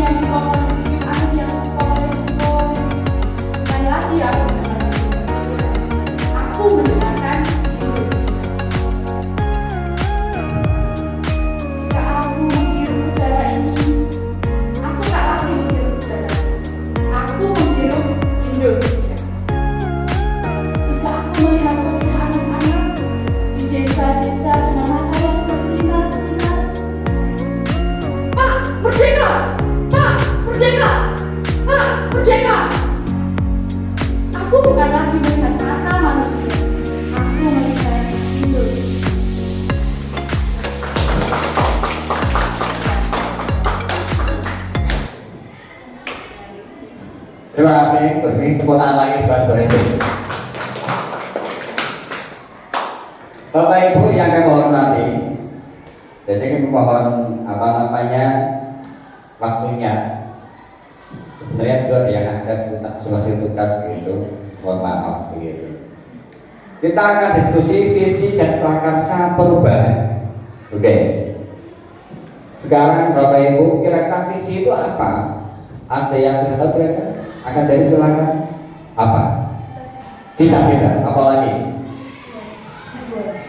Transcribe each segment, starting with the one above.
yang psikologis, aku yang psikologis, sekali lagi aku mendengarkan jika aku menghirup udara ini, aku tak lagi menghirup udara, aku menghirup Indonesia. Jika aku melihat wajah anak-anak di desa-desa dengan mata yang bersinar-sinar, Pak, merdeka! Pak, merdeka! Pak, merdeka! Aku bukan lagi melihat mata manusia, aku melihat Indonesia. Terima kasih, bersih tepuk tangan lagi buat Bu Edi. Bapak Ibu yang kami hormati, jadi kami mohon waktunya. Sebenarnya itu ada yang ngajak kita sudah tugas begitu, mohon maaf begitu. Kita akan diskusi visi dan prakarsa perubahan. Oke. Sekarang Bapak Ibu, kira-kira visi itu apa? Ada yang sudah tahu kira-kira? Akan jadi silakan. Apa? Cita-cita, apa lagi?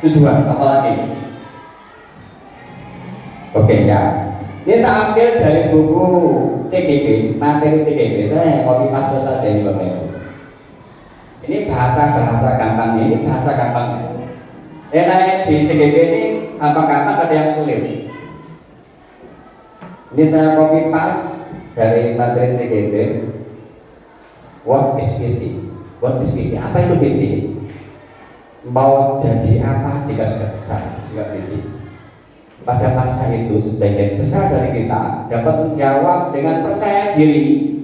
Tujuan, apa lagi? Oke ya. Ini kita ambil dari buku CGP, materi CGP. Saya copy paste saja ini Bapak Ibu. Ini bahasa gampang, ini bahasa gampang. Di CGP ini gampang-gampang, ada yang sulit. Ini saya copy paste dari materi CGP. What is visi? What is visi? Apa itu visi? Mau jadi apa jika sudah besar? Juga visi. Pada masa itu sebagian besar dari kita dapat menjawab dengan percaya diri.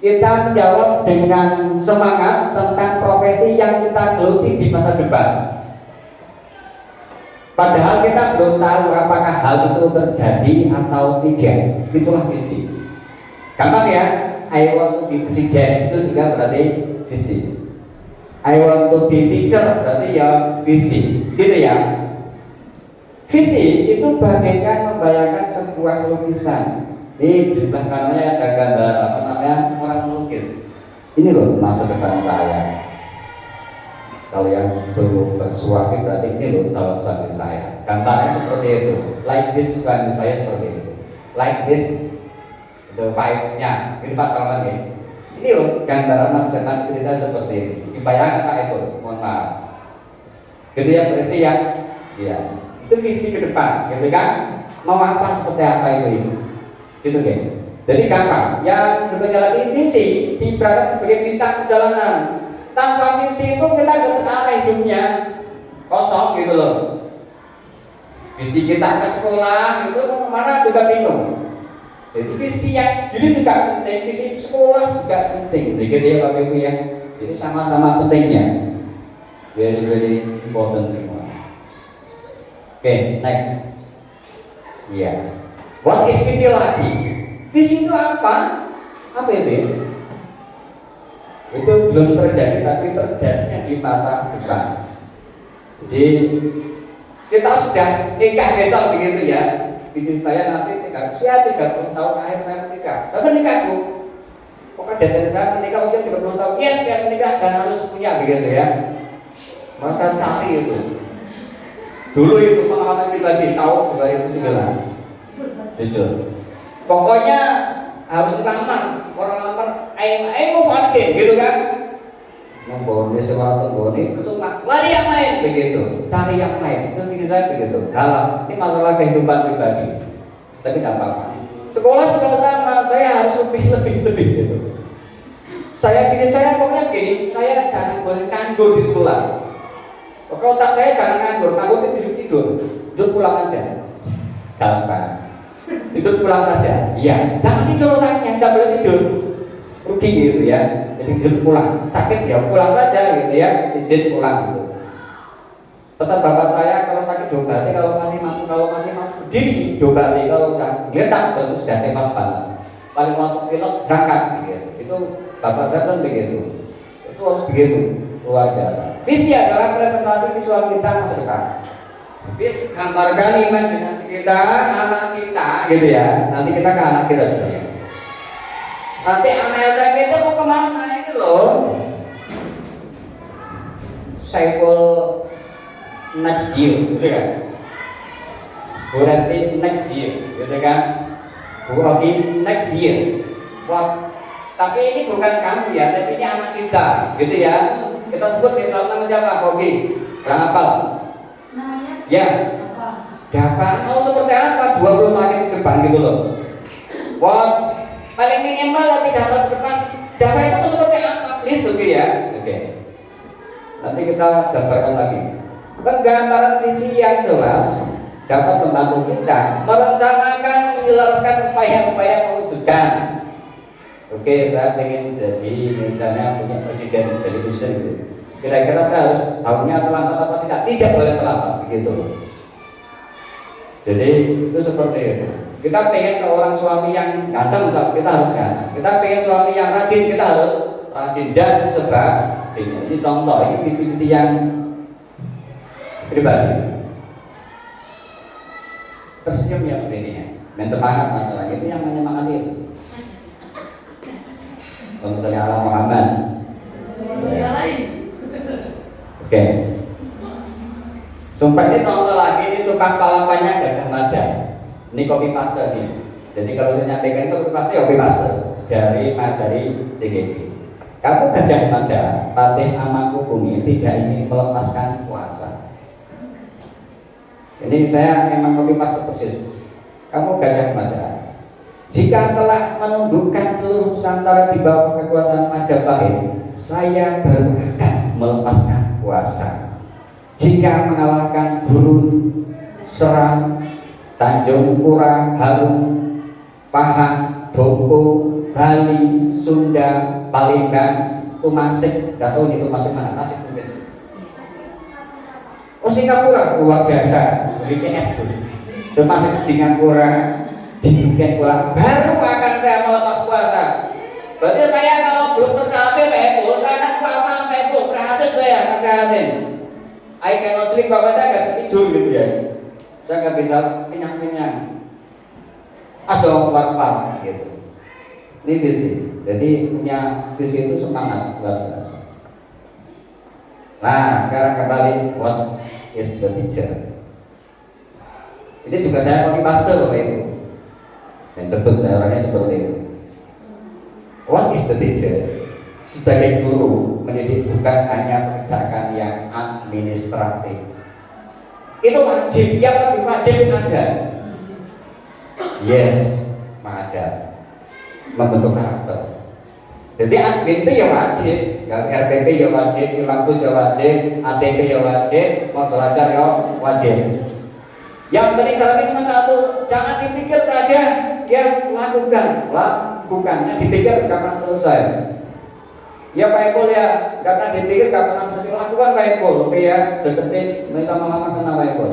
Kita menjawab dengan semangat tentang profesi yang kita geluti di masa depan. Padahal kita belum tahu apakah hal itu terjadi atau tidak. Itulah visi. Gampang ya? I want to be presiden, itu juga berarti visi. I want to be teacher, berarti ya visi. Gitu ya. Visi itu bagaikan membayangkan sebuah lukisan. Ini di sebelah kanannya ada gambar apa namanya orang melukis. Ini loh masa depan saya. Kalau yang belum bersuami berarti ini loh calon suami saya. Gambarnya seperti itu. Like this suami saya seperti itu. Like this the wife-nya. Ini Pak Salman ya. Ini loh gambaran masa depan istri saya seperti ini. Dibayangkan Pak itu. Mohon maaf. Gitu ya berarti ya. Iya. Itu visi ke depan, gitu kan? Mau apa seperti apa itu, gitu kan? Jadi gampang. Yang berikutnya lagi visi diibaratkan sebagai bintang perjalanan. Tanpa visi itu kita nggak terarah hidupnya, kosong gitu loh. Visi kita ke sekolah itu kemana juga bingung. Jadi visi yang jadi juga penting, visi sekolah juga penting. Begitu ya Bapak Ibu ya. Jadi sama-sama pentingnya. Very important semua. Oke, next. Iya. What is visi lagi? Visi itu apa? Apa itu? Itu belum terjadi, tapi terjadinya di masa depan. Jadi kita sudah nikah besok begitu ya. Visi saya nanti 30 tahun akhir saya menikah. Saya menikah Bu. Pokoknya deadline saya menikah usia 30 tahun. Yes, saya menikah dan harus punya begitu ya. Masa cari itu. Dulu itu pengalaman pribadi tahun 2009. Jujur. Pokoknya harus lamar, orang lamar, ayo move gitu kan? Memboni sesuatu boni, cuma lari yang lain begitu, cari yang lain. Itu visi saya begitu. Dalam ini masalah kehidupan pribadi, tapi tidak apa-apa. Sekolah juga sama, saya harus lebih gitu. Visi saya pokoknya begini, saya jangan boleh nganggur di sekolah. Pokoknya otak saya jangan nganggur itu tidur pulang aja. Gampang. Tidur pulang saja. Iya, jangan tidur otaknya, tidak boleh tidur. Rugi gitu ya. Jadi tidur pulang. Sakit ya pulang saja gitu ya. Izin pulang gitu. Pesan bapak saya kalau sakit diobati, kalau masih mampu berdiri diobati, kalau udah geletak terus sudah temas banget. Paling waktu pilot berangkat gitu. Itu bapak saya kan begitu. Itu harus begitu. Luar biasa. Visi adalah presentasi visual kita masa depan. Bis gambarkan imajinasi kita, anak kita, gitu ya. Nanti kita ke anak kita sebenarnya. Nanti anak SMP itu mau kemana ini loh? Saiful next year, gitu kan? Bu Resti next year, gitu kan? Bu Ogi next year. Wah, tapi ini bukan kamu ya, tapi ini anak kita, gitu ya. Kita sebut misalnya nama siapa? Ogi. Yang hafal? Namanya? Ya. Apa? Dava mau seperti apa 20 tahun ke depan gitu loh. Wah, paling minimal 3 tahun ke depan Dava itu mau seperti apa? Please, oke ya. Oke. Nanti kita jabarkan lagi. Penggambaran visi yang jelas dapat membantu kita merencanakan, menjelaskan upaya-upaya mewujudkan. Oke, saya ingin jadi misalnya punya presiden televisi gitu. Kira-kira saya harus tahunnya terlambat apa tidak? Tidak boleh terlambat, begitu. Jadi itu seperti itu. Kita pengen seorang suami yang ganteng, kita harus ganteng. Kita pengen suami yang rajin, kita harus rajin dan sebagainya. Ini contoh, ini visi-visi yang pribadi. Tersenyum ya begininya, dan semangat masalah itu yang menyemangati itu. Kalau misalnya Allah Muhammad. Oke. Sumpah ini contoh lagi, ini sumpah palapanya Gajah Mada. Ini copy paste nih. Jadi kalau saya nyampaikan itu copy paste, ya copy paste dari JGB. Kamu Gajah Mada, Patih Amangkubumi tidak ingin melepaskan puasa. Ini saya memang copy paste persis. Kamu Gajah Mada, jika telah menundukkan seluruh Nusantara di bawah kekuasaan Majapahit, saya baru akan melepaskan puasa. Jika mengalahkan Burun, Seram, Tanjung Pura, Harum, Pahang, Boko, Bali, Sunda, Palembang, Tumasik, gak tahu itu masuk mana, Tasik mungkin. Oh, Singapura luar biasa, BTS tuh. Termasuk Singapura, di pula baru akan saya melepas puasa. Berarti saya kalau belum tercapai PMU, saya akan puasa PMU. Perhatian saya, perhatian. I cannot sleep, bapak saya nggak bisa tidur gitu ya. Saya nggak bisa kenyang-kenyang. Ada keluar gitu. Ini visi. Jadi punya visi itu semangat luar biasa. Nah, sekarang kembali what is the teacher? Ini juga saya copy paste Bapak Ibu. Yang sebut saya orangnya seperti itu. What is the teacher? Sebagai guru mendidik bukan hanya pekerjaan yang administratif. Itu wajib, yang lebih wajib ada. Yes, mengajar, membentuk karakter. Jadi admin itu ya wajib, RPP ya wajib, kampus ya wajib, ATP ya wajib, mau belajar ya wajib. Yang penting saat ini satu, jangan dipikir saja, ya lakukan. Yang dipikir kapan selesai. Ya Pak Eko ya, karena dipikir kapan selesai, lakukan Pak Eko. Oke ya, deketin, minta mengamalkan Pak Eko.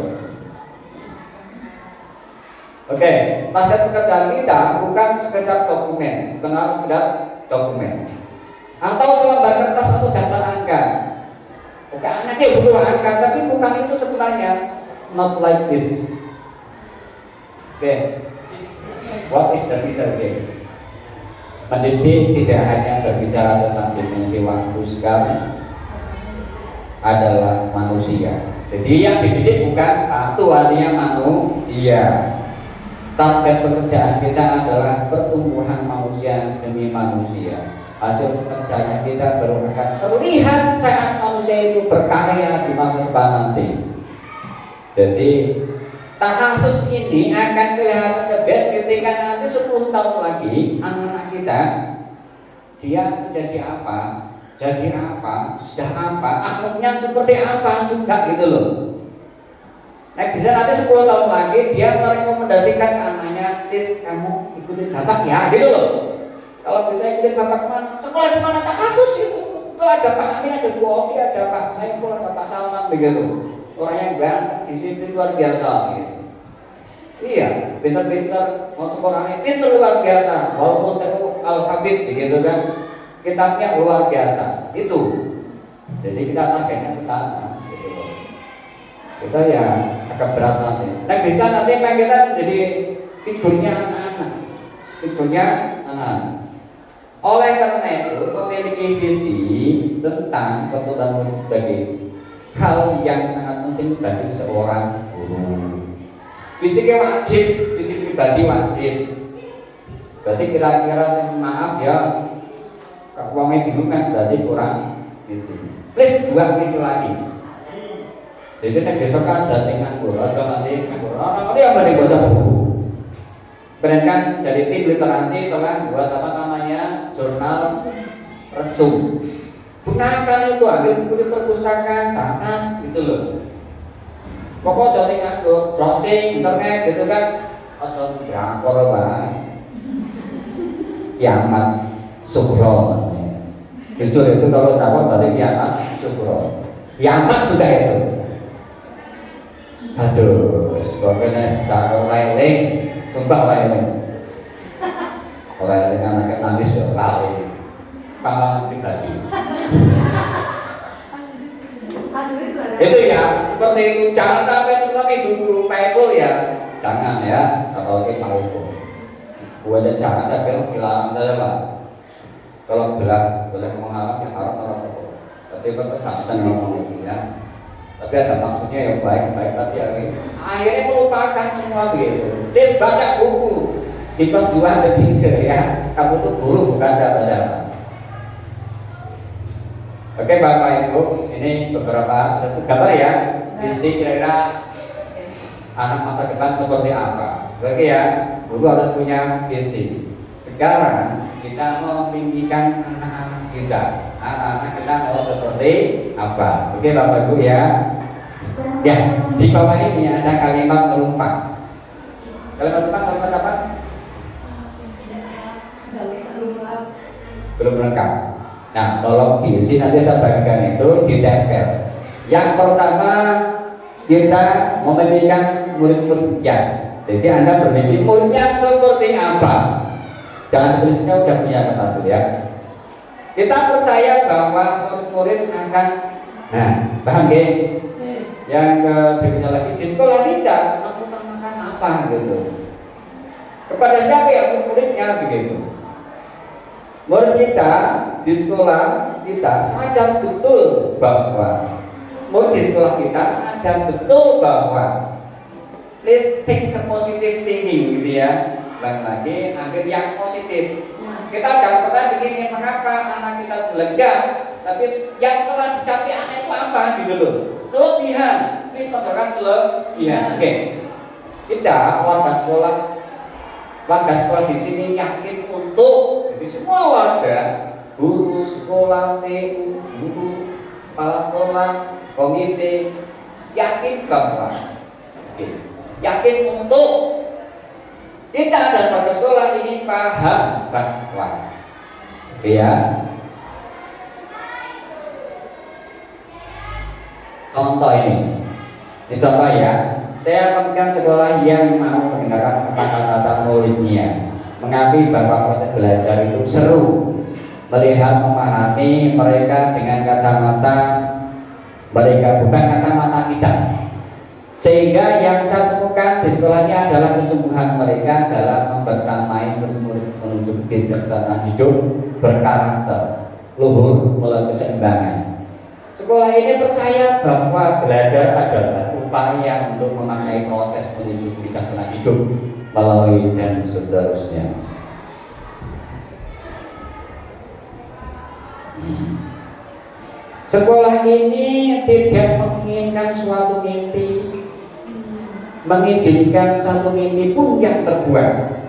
Oke, target pekerjaan kita bukan sekedar dokumen, bukan harus sekedar dokumen atau selembar kertas atau daftar angka. Oke, anaknya butuh angka, tapi bukan itu sebenarnya. Not like this. Oke, what is the reason? Mendidik tidak hanya berbicara tentang dimensi waktu sekali, adalah manusia. Jadi yang dididik bukan satu, artinya manusia. Target pekerjaan kita adalah pertumbuhan manusia demi manusia. Hasil pekerjaan kita baru akan terlihat saat manusia itu berkarya di masa depan nanti. Jadi kasus ini akan kelihatan the best ketika nanti 10 tahun lagi anak-anak kita dia menjadi apa, jadi apa, sudah apa, akhlaknya seperti apa juga gitu loh. Nah bisa nanti 10 tahun lagi dia merekomendasikan ke anaknya, please kamu ikutin bapak ya gitu loh. Kalau bisa ikutin bapak kemana, sekolah di mana, tak kasus itu ada Pak Amin, ada Bu Oki, ada Pak Saiful, ada Pak Salman begitu. Orang yang banget disiplin luar biasa gitu. Iya, pintar-pintar masuk orangnya pintar luar biasa, walaupun itu alfabet begitu kan, kitabnya luar biasa itu. Jadi kita targetnya ke sana gitu loh. Kita ya agak berat nanti. Nah bisa nanti kita jadi figurnya anak-anak, figurnya anak-anak. Oleh karena itu, memiliki visi tentang keturunan sebagai hal yang sangat penting bagi seorang guru. Fisiknya wajib, fisik pribadi wajib. Berarti kira-kira maaf ya, kalau uangnya bingung kan berarti kurang visi. Please buat visi lagi. Jadi nek besok kan jadi nganggur, aja nanti nganggur. Orang yang mending baca buku. Keren kan? Dari tim literasi telah buat apa namanya jurnal resum. Gunakan itu, ambil buku di perpustakaan, catat gitu loh. Pokok jadi nganggur, browsing internet gitu kan, atau drakor banget. Kiamat Subro. Jujur itu kalau drakor berarti kiamat Subro. Kiamat sudah itu. Aduh, sebabnya sekarang lain, sumpah lain. Lain anaknya nangis ya kali, pengalaman pribadi. Itu ya, seperti itu. Jangan sampai tetapi dulu Bible ya, jangan ya. Kalau kita mau itu, buatnya jangan saya bilang dilarang saja lah. Kalau boleh mengharap ya harap orang itu. Tapi kan terpaksa ngomong itu ya. Tapi ada maksudnya yang baik-baik, tapi akhirnya melupakan semua begitu. Dia baca buku di kelas 2 ada teacher ya, kamu tuh guru bukan siapa-siapa. Oke Bapak Ibu, ini beberapa sudah gambar ya, visi kira-kira anak masa depan seperti apa. Oke ya, guru harus punya visi. Sekarang kita memimpikan anak-anak kita, anak-anak kita mau seperti apa. Oke Bapak Ibu ya. Ya, di bawah ini ada kalimat merumpang. Kalimat merumpang apa? Belum lengkap. Nah, tolong diisi, nanti saya bagikan itu ditempel. Yang pertama, kita memimpikan murid-murid yang. Jadi Anda bermimpi muridnya seperti apa? Jangan tulisnya udah punya kertas ya. Kita percaya bahwa murid-murid akan, nah, paham gak? Yang berikutnya lagi di sekolah kita mengutamakan apa gitu. Kepada siapa ya murid-muridnya begitu. Murid kita di sekolah kita sadar betul bahwa murid di sekolah kita sadar betul bahwa let's take the positive thinking gitu ya. Lagi ambil yang positif. Kita jangan pernah begini, mengapa anak kita jelek, tapi yang telah dicapai anak itu apa gitu loh. Kelebihan, ini saudara kelebihan. Oke. Kita warga sekolah di sini yakin untuk jadi semua warga, guru sekolah, TU, guru, kepala sekolah, komite yakin bahwa yakin untuk kita dan warga sekolah ini paham bahwa ya contoh ini contoh ya, saya akan sekolah yang mau mendengarkan kata-kata muridnya, mengakui bahwa proses belajar itu seru, melihat memahami mereka dengan kacamata mereka bukan kacamata kita, sehingga yang saya temukan di sekolahnya adalah kesungguhan mereka dalam membersamai murid-murid menuju kebijaksanaan hidup berkarakter luhur melalui keseimbangan. Sekolah ini percaya bahwa belajar adalah upaya untuk memaknai proses menuju kebijaksanaan hidup melalui dan seterusnya. Sekolah ini tidak menginginkan suatu mimpi, mengizinkan satu mimpi pun yang terbuang.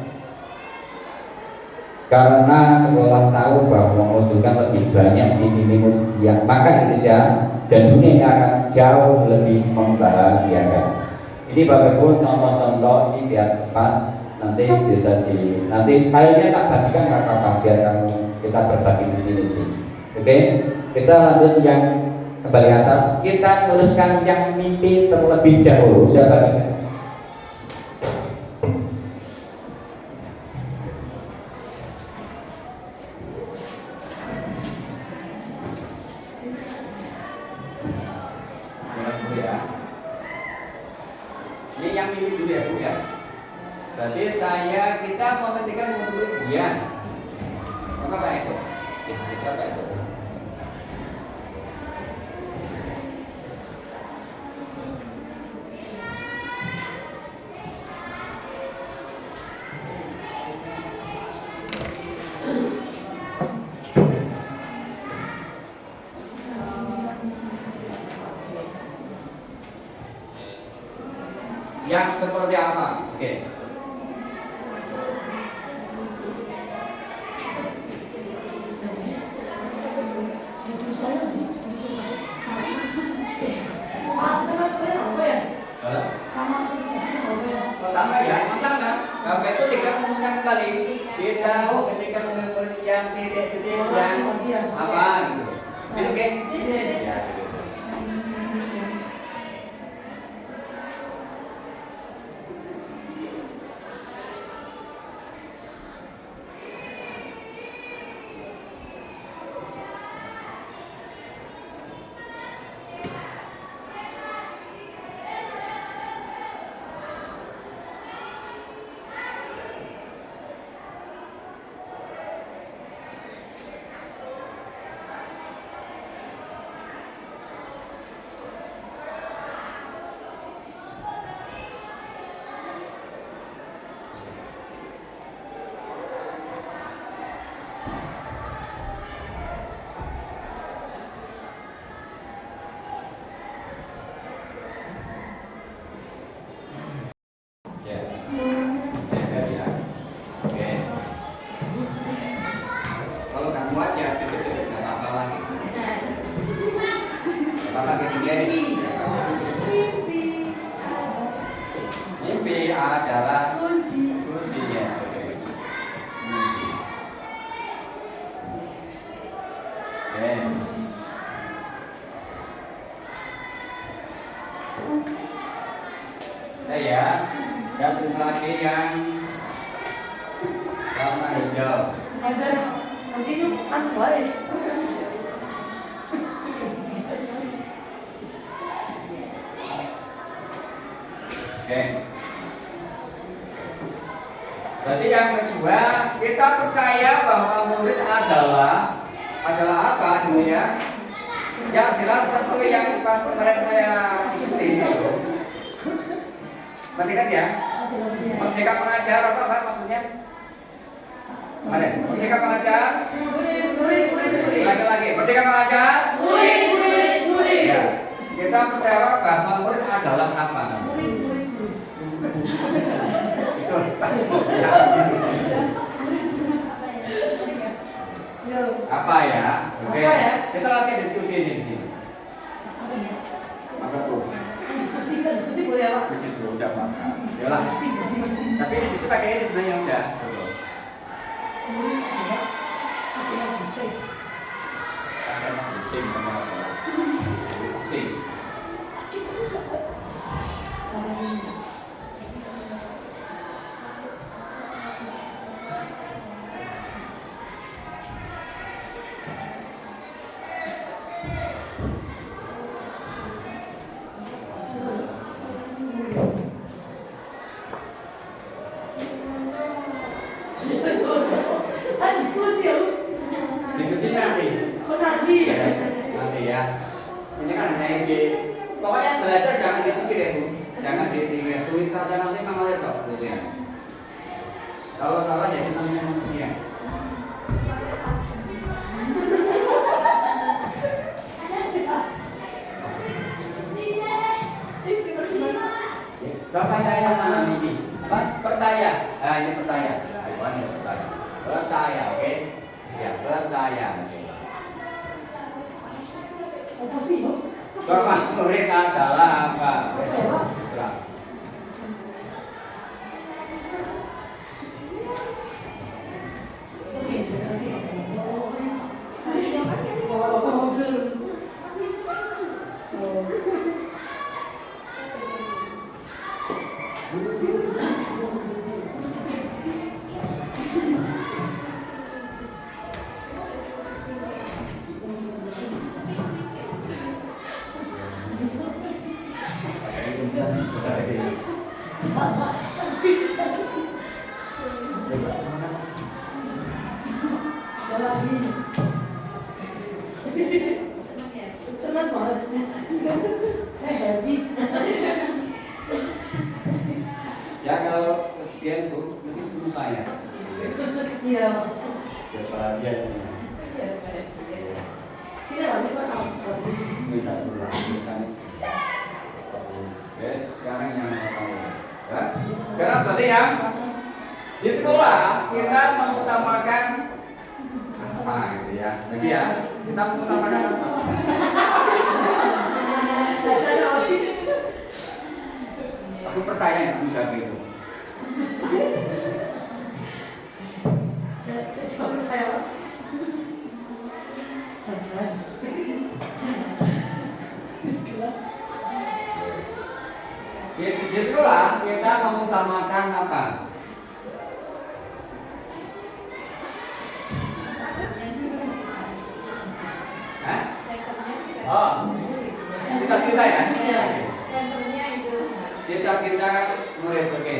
Karena sekolah tahu bahwa mewujudkan lebih banyak mimpi-mimpi yang maka Indonesia dan dunia akan jauh lebih membahagiakan. Ini Bapak Ibu contoh-contoh ini biar cepat nanti bisa nanti filenya tak bagikan nggak apa-apa biar kamu kita berbagi di sini sih. Oke, kita lanjut yang kembali atas. Kita tuliskan yang mimpi terlebih dahulu. Saya bagikan. Ini yang mimpi dulu ya Bu ya. Berarti kita mementingkan murid ya. Maka Pak Eko, bisa Pak Eko. Yang seperti apa? Oke. Sama ya, sama. Sampai itu tiga rumuskan kembali. Kita ketika murid yang titik-titik yang apa gitu. Gitu oke? Ya. Kalau nggak muat ya titik-titik nggak apa-apa lagi. Apa ketiga ini? Mimpi adalah kuncinya. Ya, saya tulis lagi yang warna hijau. Nanti itu kan baik. Oke. Berarti yang kedua, kita percaya bahwa murid adalah apa dulu ya? Yang jelas sesuai yang pas kemarin saya ikuti. Masih ingat ya? Merdeka pengajar apa Pak maksudnya? Kemarin, merdeka pengajar. Lagi, merdeka pengajar. Ya. Kita percaya bahwa murid adalah apa? Itu. Apa ya? Oke. Kita lagi diskusi ini di sini. Apa tuh? Diskusi boleh apa? Cucu udah masak. Yalah. Tapi ini cucu pakai ini sebenarnya udah. Pakai kucing sama apa? Kucing. Diskusi nanti. Nanti Ya. Ini kan hanya ide. Pokoknya belajar jangan dipikir ya Bu. Jangan dipikir. Tulis saja nanti mengalir kok gitu ya. Kalau salah ya kita namanya manusia. Percaya mana ini? Apa? Percaya. Nah ini percaya. Bukan ini percaya. Percaya, oke? Ya percaya. apa sih? Bahwa murid adalah apa? Serah. Senang banget. Saya happy. Ya kalau kesepian Bu, mungkin dulu saya. Iya. Biar bahagia. Sini lah, kita tahu. Minta dulu. Oke, sekarang yang mau tahu. Ya. Sekarang berarti ya di sekolah kita mengutamakan apa gitu ya. Lagi ya, kita mengutamakan apa? Aku percaya yang menjaga itu. Saya coba saya. Jajan. Di sekolah. Di sekolah kita mengutamakan apa? Hah? Oh, cita-cita ya? Senternya itu. Cita-cita murid oke.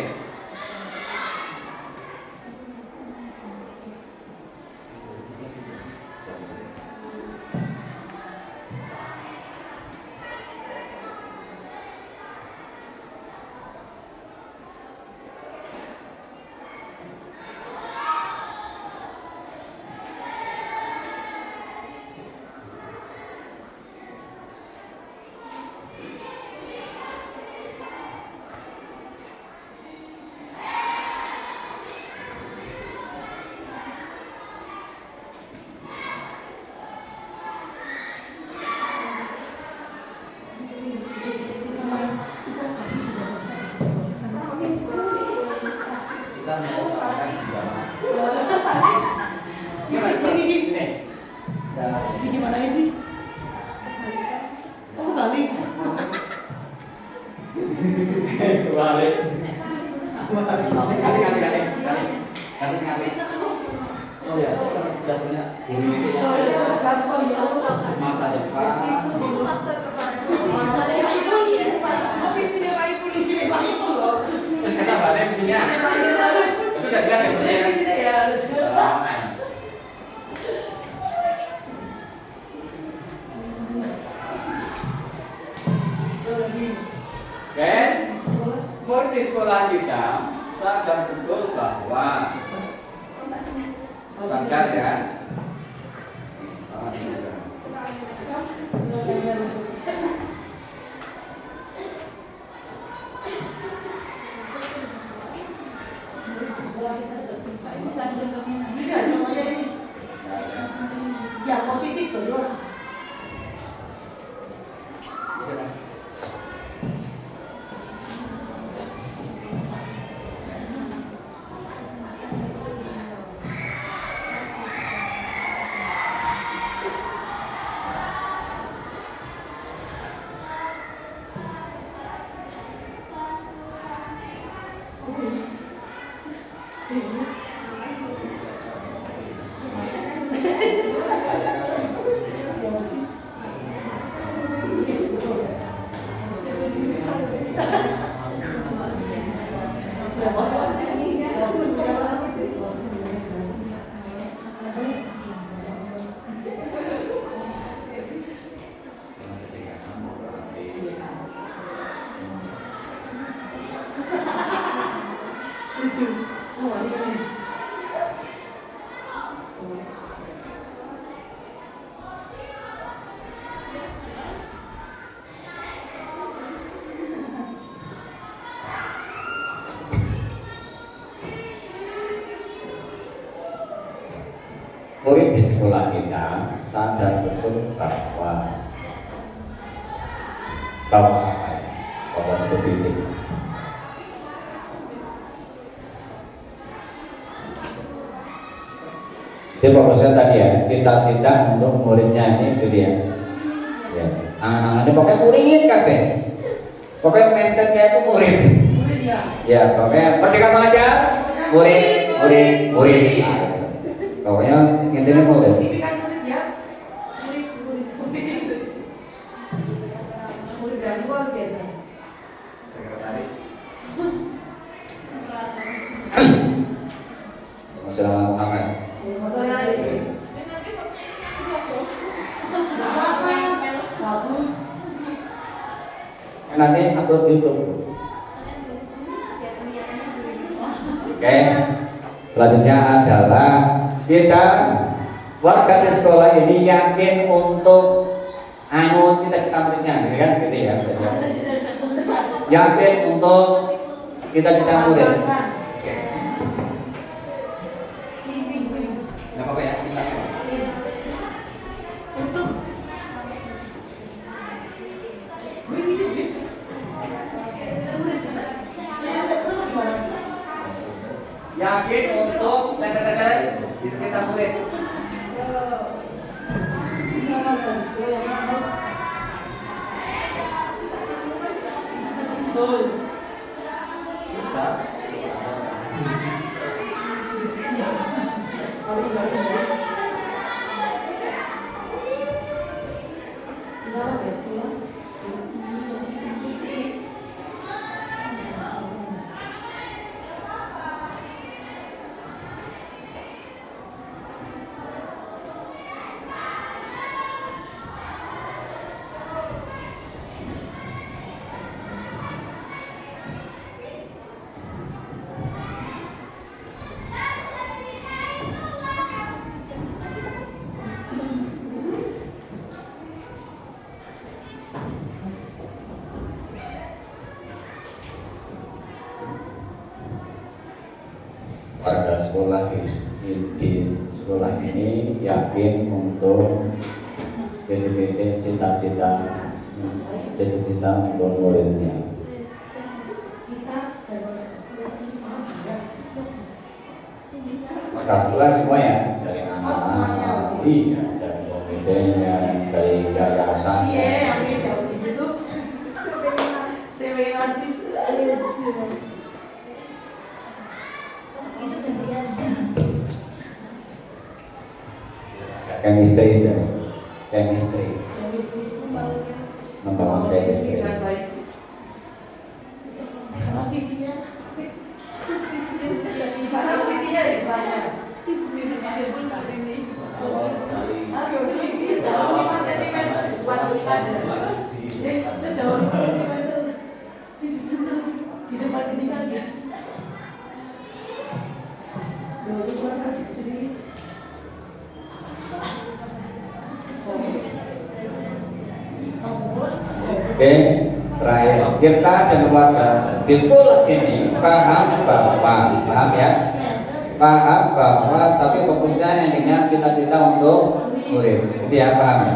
Kita mengutamakan agama. Ini. Ini gimana sih? Oh, balik. Balik. Ganti. Oh ya, dasarnya ini masa depan. Kita balik di sini. Itu udah jelas ya sebenarnya. Oke, murid di sekolah kita sadar betul bahwa sadar ya. Yang positif tuh. Murid di sekolah kita sadar betul bahwa bahwa pendidik jadi fokusnya tadi ya, cita-cita untuk muridnya ini gitu ya. Ya, angan-angannya pokoknya murid kabeh. Pokoknya mindsetnya itu murid. Ya, pokoknya merdeka belajar, murid. Nah, pokoknya intinya murid. Ini kan murid ya. Murid yang luar biasa. Sekretaris. Wassalamualaikum warahmatullahi wabarakatuh. Maksudnya upload YouTube. Oke, selanjutnya adalah kita warga di sekolah ini yakin untuk cita-cita muridnya, gitu kan? Gitu ya. Yakin untuk cita-cita murid. Oke. Nggak apa-apa ya. Yakin untuk cita-cita murid. Warga sekolah di sekolah ini yakin untuk cita-cita untuk muridnya. Warga sekolah semua ya, dari anak-anak, iya, dari komitennya, dari yayasan. Chemistry, membangun chemistry. Oke, terakhir kita dan keluarga di sekolah ini paham bahwa tapi fokusnya intinya cita-cita untuk murid. Itu ya, paham ya?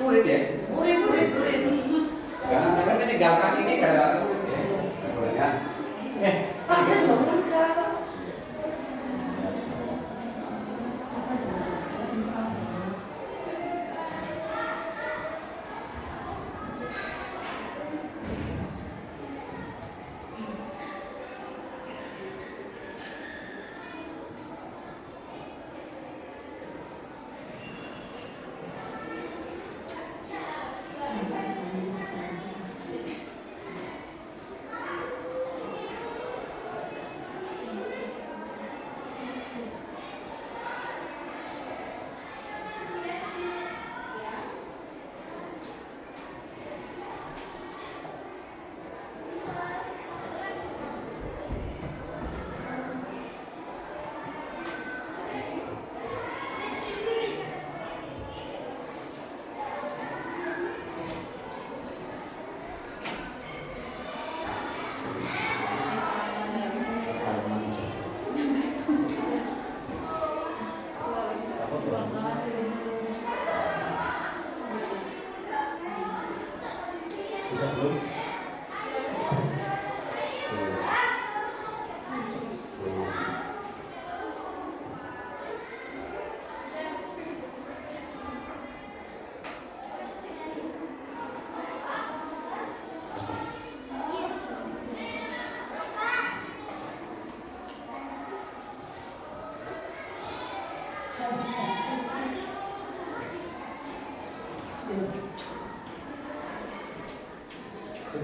Murid ya? Murid. Jangan sampai meninggalkan ini gara-gara murid ya.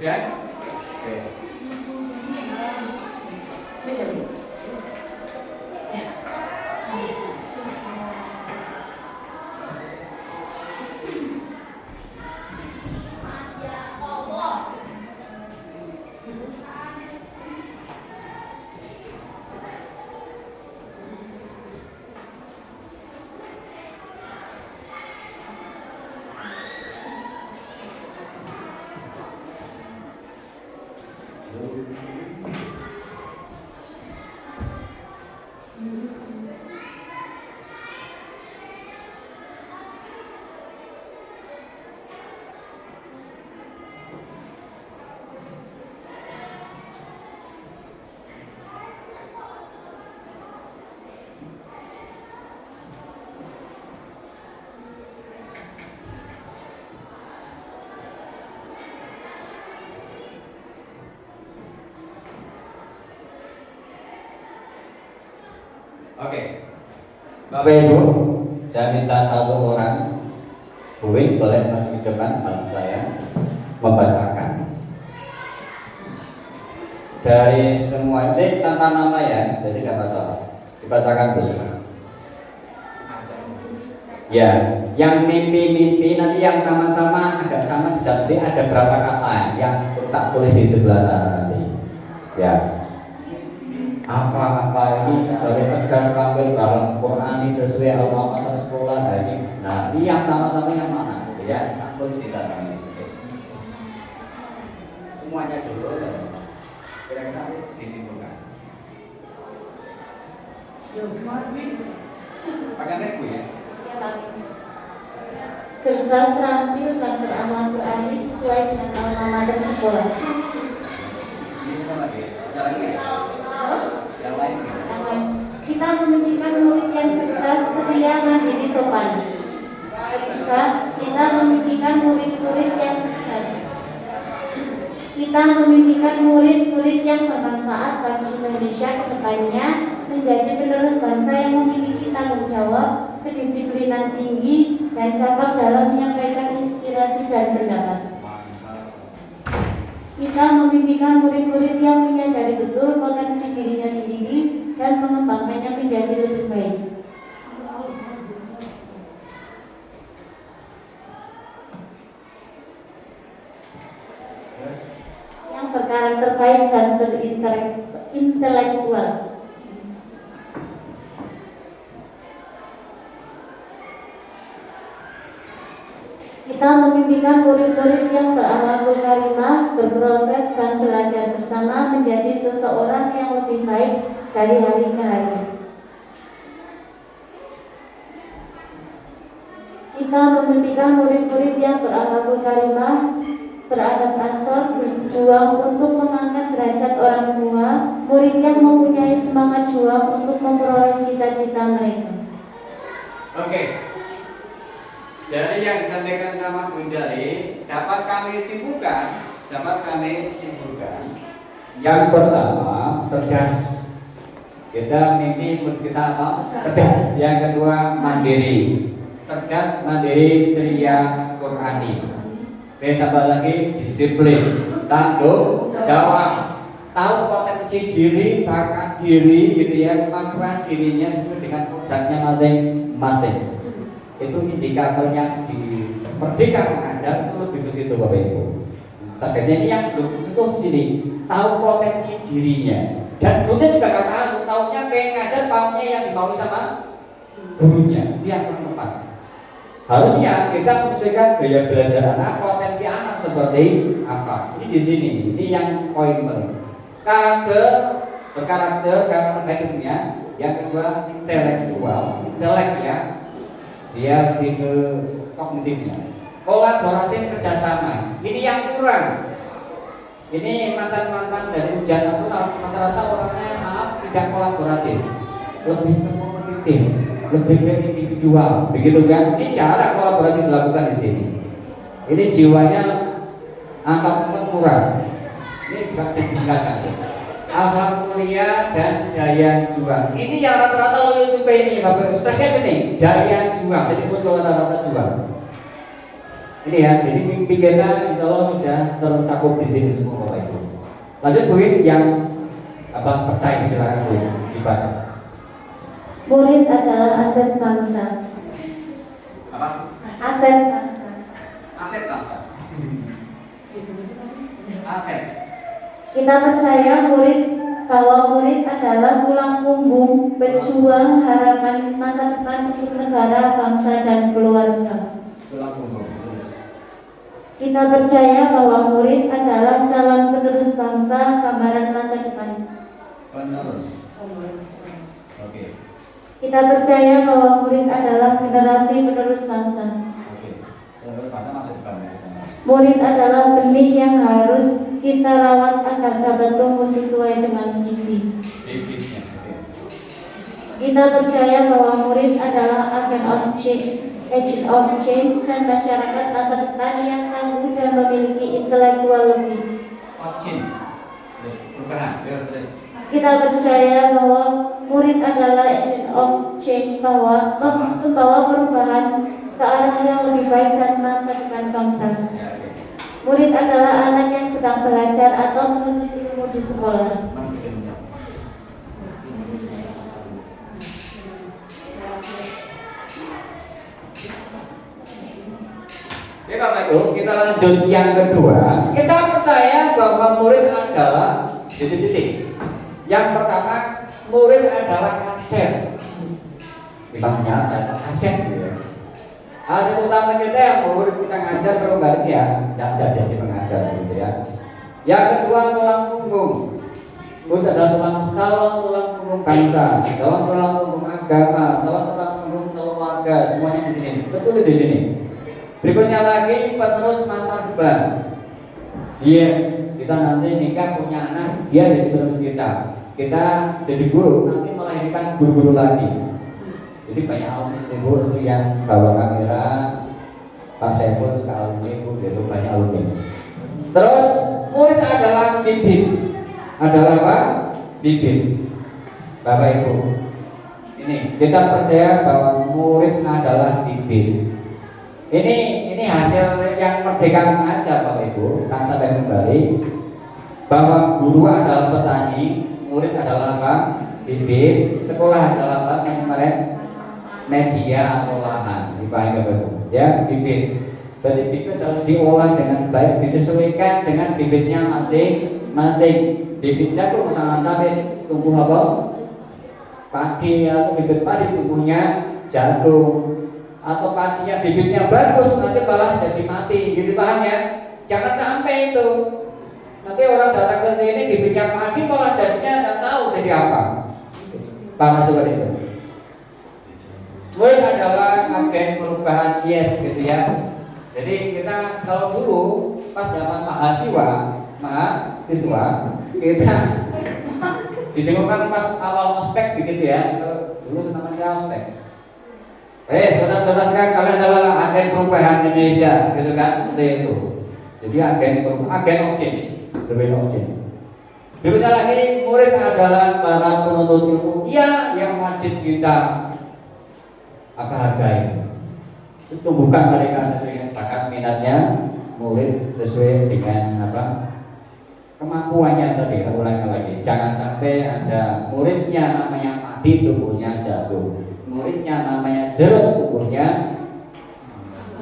Sudah? Oke. Oke, Bapak Ibu, saya minta satu orang buing boleh maju ke depan bantu saya membacakan dari semua ini tanpa nama ya, jadi nggak masalah. Dibacakan bersama. Ya, yang mimpi-mimpi nanti yang sama-sama agak sama jadi ada berapa kata yang tak tulis di sebelah sana nanti. Ya. Apa-apa ini dari tegas tampil dalam Quran sesuai Al-Fatihah sekolah ini. Nah, ini yang sama-sama yang mana gitu ya? Tak tulis di sana ini. Semuanya dulu dan kira-kira disimpulkan. Pakai regu ya? Cerdas, terampil, dan berakhlak berani sesuai dengan alma mater sekolah. Ini apa lagi? Ada lagi ya? Yang lain ya? Kita memimpikan murid yang cerdas, setia, mandiri, sopan. Kita memimpikan murid-murid yang cerdas. Kita memimpikan murid-murid yang bermanfaat bagi Indonesia ke depannya, menjadi penerus bangsa yang memiliki tanggung jawab, kedisiplinan tinggi, dan cakap dalam menyampaikan inspirasi dan pendapat. Kita memimpikan murid-murid yang menyadari betul potensi dirinya sendiri dan mengembangkannya menjadi lebih baik. Yang berkarakter baik dan berintelektual. Kita memimpikan murid-murid yang berakhlakul karimah, berproses dan belajar bersama menjadi seseorang yang lebih baik dari hari ke hari. Kita memimpikan murid-murid yang berakhlakul karimah, beradab asor, berjuang untuk mengangkat derajat orang tua, murid yang mempunyai semangat juang untuk memperoleh cita-cita mereka. Oke. Dari yang disampaikan sama Bu Indari dapat kami simpulkan. Yang pertama, cerdas. Kita mimpi kita apa? Cerdas. Yang kedua, mandiri. Cerdas, mandiri, ceria, Qurani. Tambah lagi disiplin, tanggung jawab, tahu potensi diri, bakat diri, gitu ya, kemampuan dirinya sesuai dengan kodratnya masing-masing. Itu indikatornya di Merdeka Mengajar itu lebih ke situ Bapak Ibu. Targetnya ini yang belum sentuh sini, tahu potensi dirinya. Dan gurunya juga nggak tahu, tahunya pengen ngajar, tahunya yang dimau sama gurunya. Itu yang tepat. Harusnya kita menyesuaikan gaya belajar anak, potensi anak seperti apa. Ini di sini, ini yang poin penting. Berkarakter baiknya. Yang kedua intelektual, intelek ya. Dia lebih ke kognitifnya. Kolaboratif, kerjasama. Ini yang kurang. Ini mantan dari ujian nasional rata-rata orangnya tidak kolaboratif, lebih ke kompetitif, lebih ke individual, begitu kan? Ini cara kolaboratif dilakukan di sini. Ini jiwanya angka kurang. Ini juga ditinggalkan. Akhlak mulia dan daya juang. Ini yang rata-rata loyo juga ini Bapak. Spesial ini daya juang. Jadi muncul rata-rata juang. Ini ya, jadi mimpi kita insya Allah sudah tercakup di sini semua Bapak Ibu. Lanjut Bu, yang percaya silakan Bu dibaca. Murid adalah aset bangsa. Apa? Aset bangsa. Aset bangsa. Aset. Kita percaya bahwa murid adalah tulang punggung, pejuang, harapan masa depan untuk negara, bangsa, dan keluarga. Tulang punggung. Kita percaya bahwa murid adalah calon penerus bangsa, gambaran masa depan. Penerus. Oke. Kita percaya bahwa murid adalah generasi penerus bangsa. Oke. Penerus bangsa masa depan. Murid adalah benih yang harus kita rawat agar dapat tumbuh sesuai dengan visi. Bisnisnya. Oke. Kita percaya bahwa murid adalah agent of change dan masyarakat masa depan yang tangguh dan memiliki intelektual lebih. Ocin. Perubahan. Kita percaya bahwa murid adalah agent of change, bahwa membawa perubahan ke arah yang lebih baik dan masa depan bangsa. Murid adalah anak yang sedang belajar atau menuntut ilmu di sekolah. Oke Bapak Ibu, kita lanjut yang kedua. Kita percaya bahwa murid adalah titik-titik. Yang pertama, murid adalah aset. Memang nyata, aset gitu ya. Aset utama kita yang murid kita ngajar, kalau nggak ya tidak jadi pengajar gitu ya. Yang kedua, tulang punggung. Murid adalah calon tulang punggung bangsa, calon tulang punggung agama, calon tulang punggung keluarga, semuanya di sini. Betul di sini. Berikutnya lagi penerus masa depan. Yes, kita nanti nikah punya anak, dia jadi penerus kita. Kita jadi guru, nanti melahirkan guru-guru lagi. Jadi banyak alumni ibu itu yang bawa kamera, Pak Saiful suka alumni ibu, itu banyak alumni. Terus murid adalah bibit, adalah apa? Bibit. Bapak Ibu, ini kita percaya bahwa murid adalah bibit. Ini hasil yang merdeka mengajar Bapak Ibu. Kan sampai kembali bahwa guru adalah petani, murid adalah apa? Bibit. Sekolah adalah apa? Kemarin media atau lahan. Dipahami Bapak Ibu? Ya, bibit. Berarti bibit harus diolah dengan baik, disesuaikan dengan bibitnya masing-masing. Bibit jagung sangat sampai tumbuh apa? Padi atau bibit padi tumbuhnya jagung. Atau padinya bibitnya bagus nanti malah jadi mati, gitu paham ya? Jangan sampai itu. Nanti orang datang ke sini bibitnya padi malah jadinya tidak tahu jadi apa. Paham juga itu. Murid adalah agen perubahan gitu ya. Jadi kita kalau dulu pas zaman mahasiswa kita ditemukan pas awal ospek begitu ya. Dulu namanya ospek. Saudara-saudara sekalian, kalian adalah agen perubahan Indonesia, gitu kan? Seperti itu. Jadi agen of change, the way of change. Berikutnya lagi, murid adalah para penuntut ilmu. Iya, yang wajib kita hargai. Tumbuhkan mereka sesuai dengan bakat minatnya, murid sesuai dengan kemampuannya tadi. Kita ulangi lagi. Jangan sampai ada muridnya namanya padi, tubuhnya jatuh. Muridnya namanya jeruk, tubuhnya.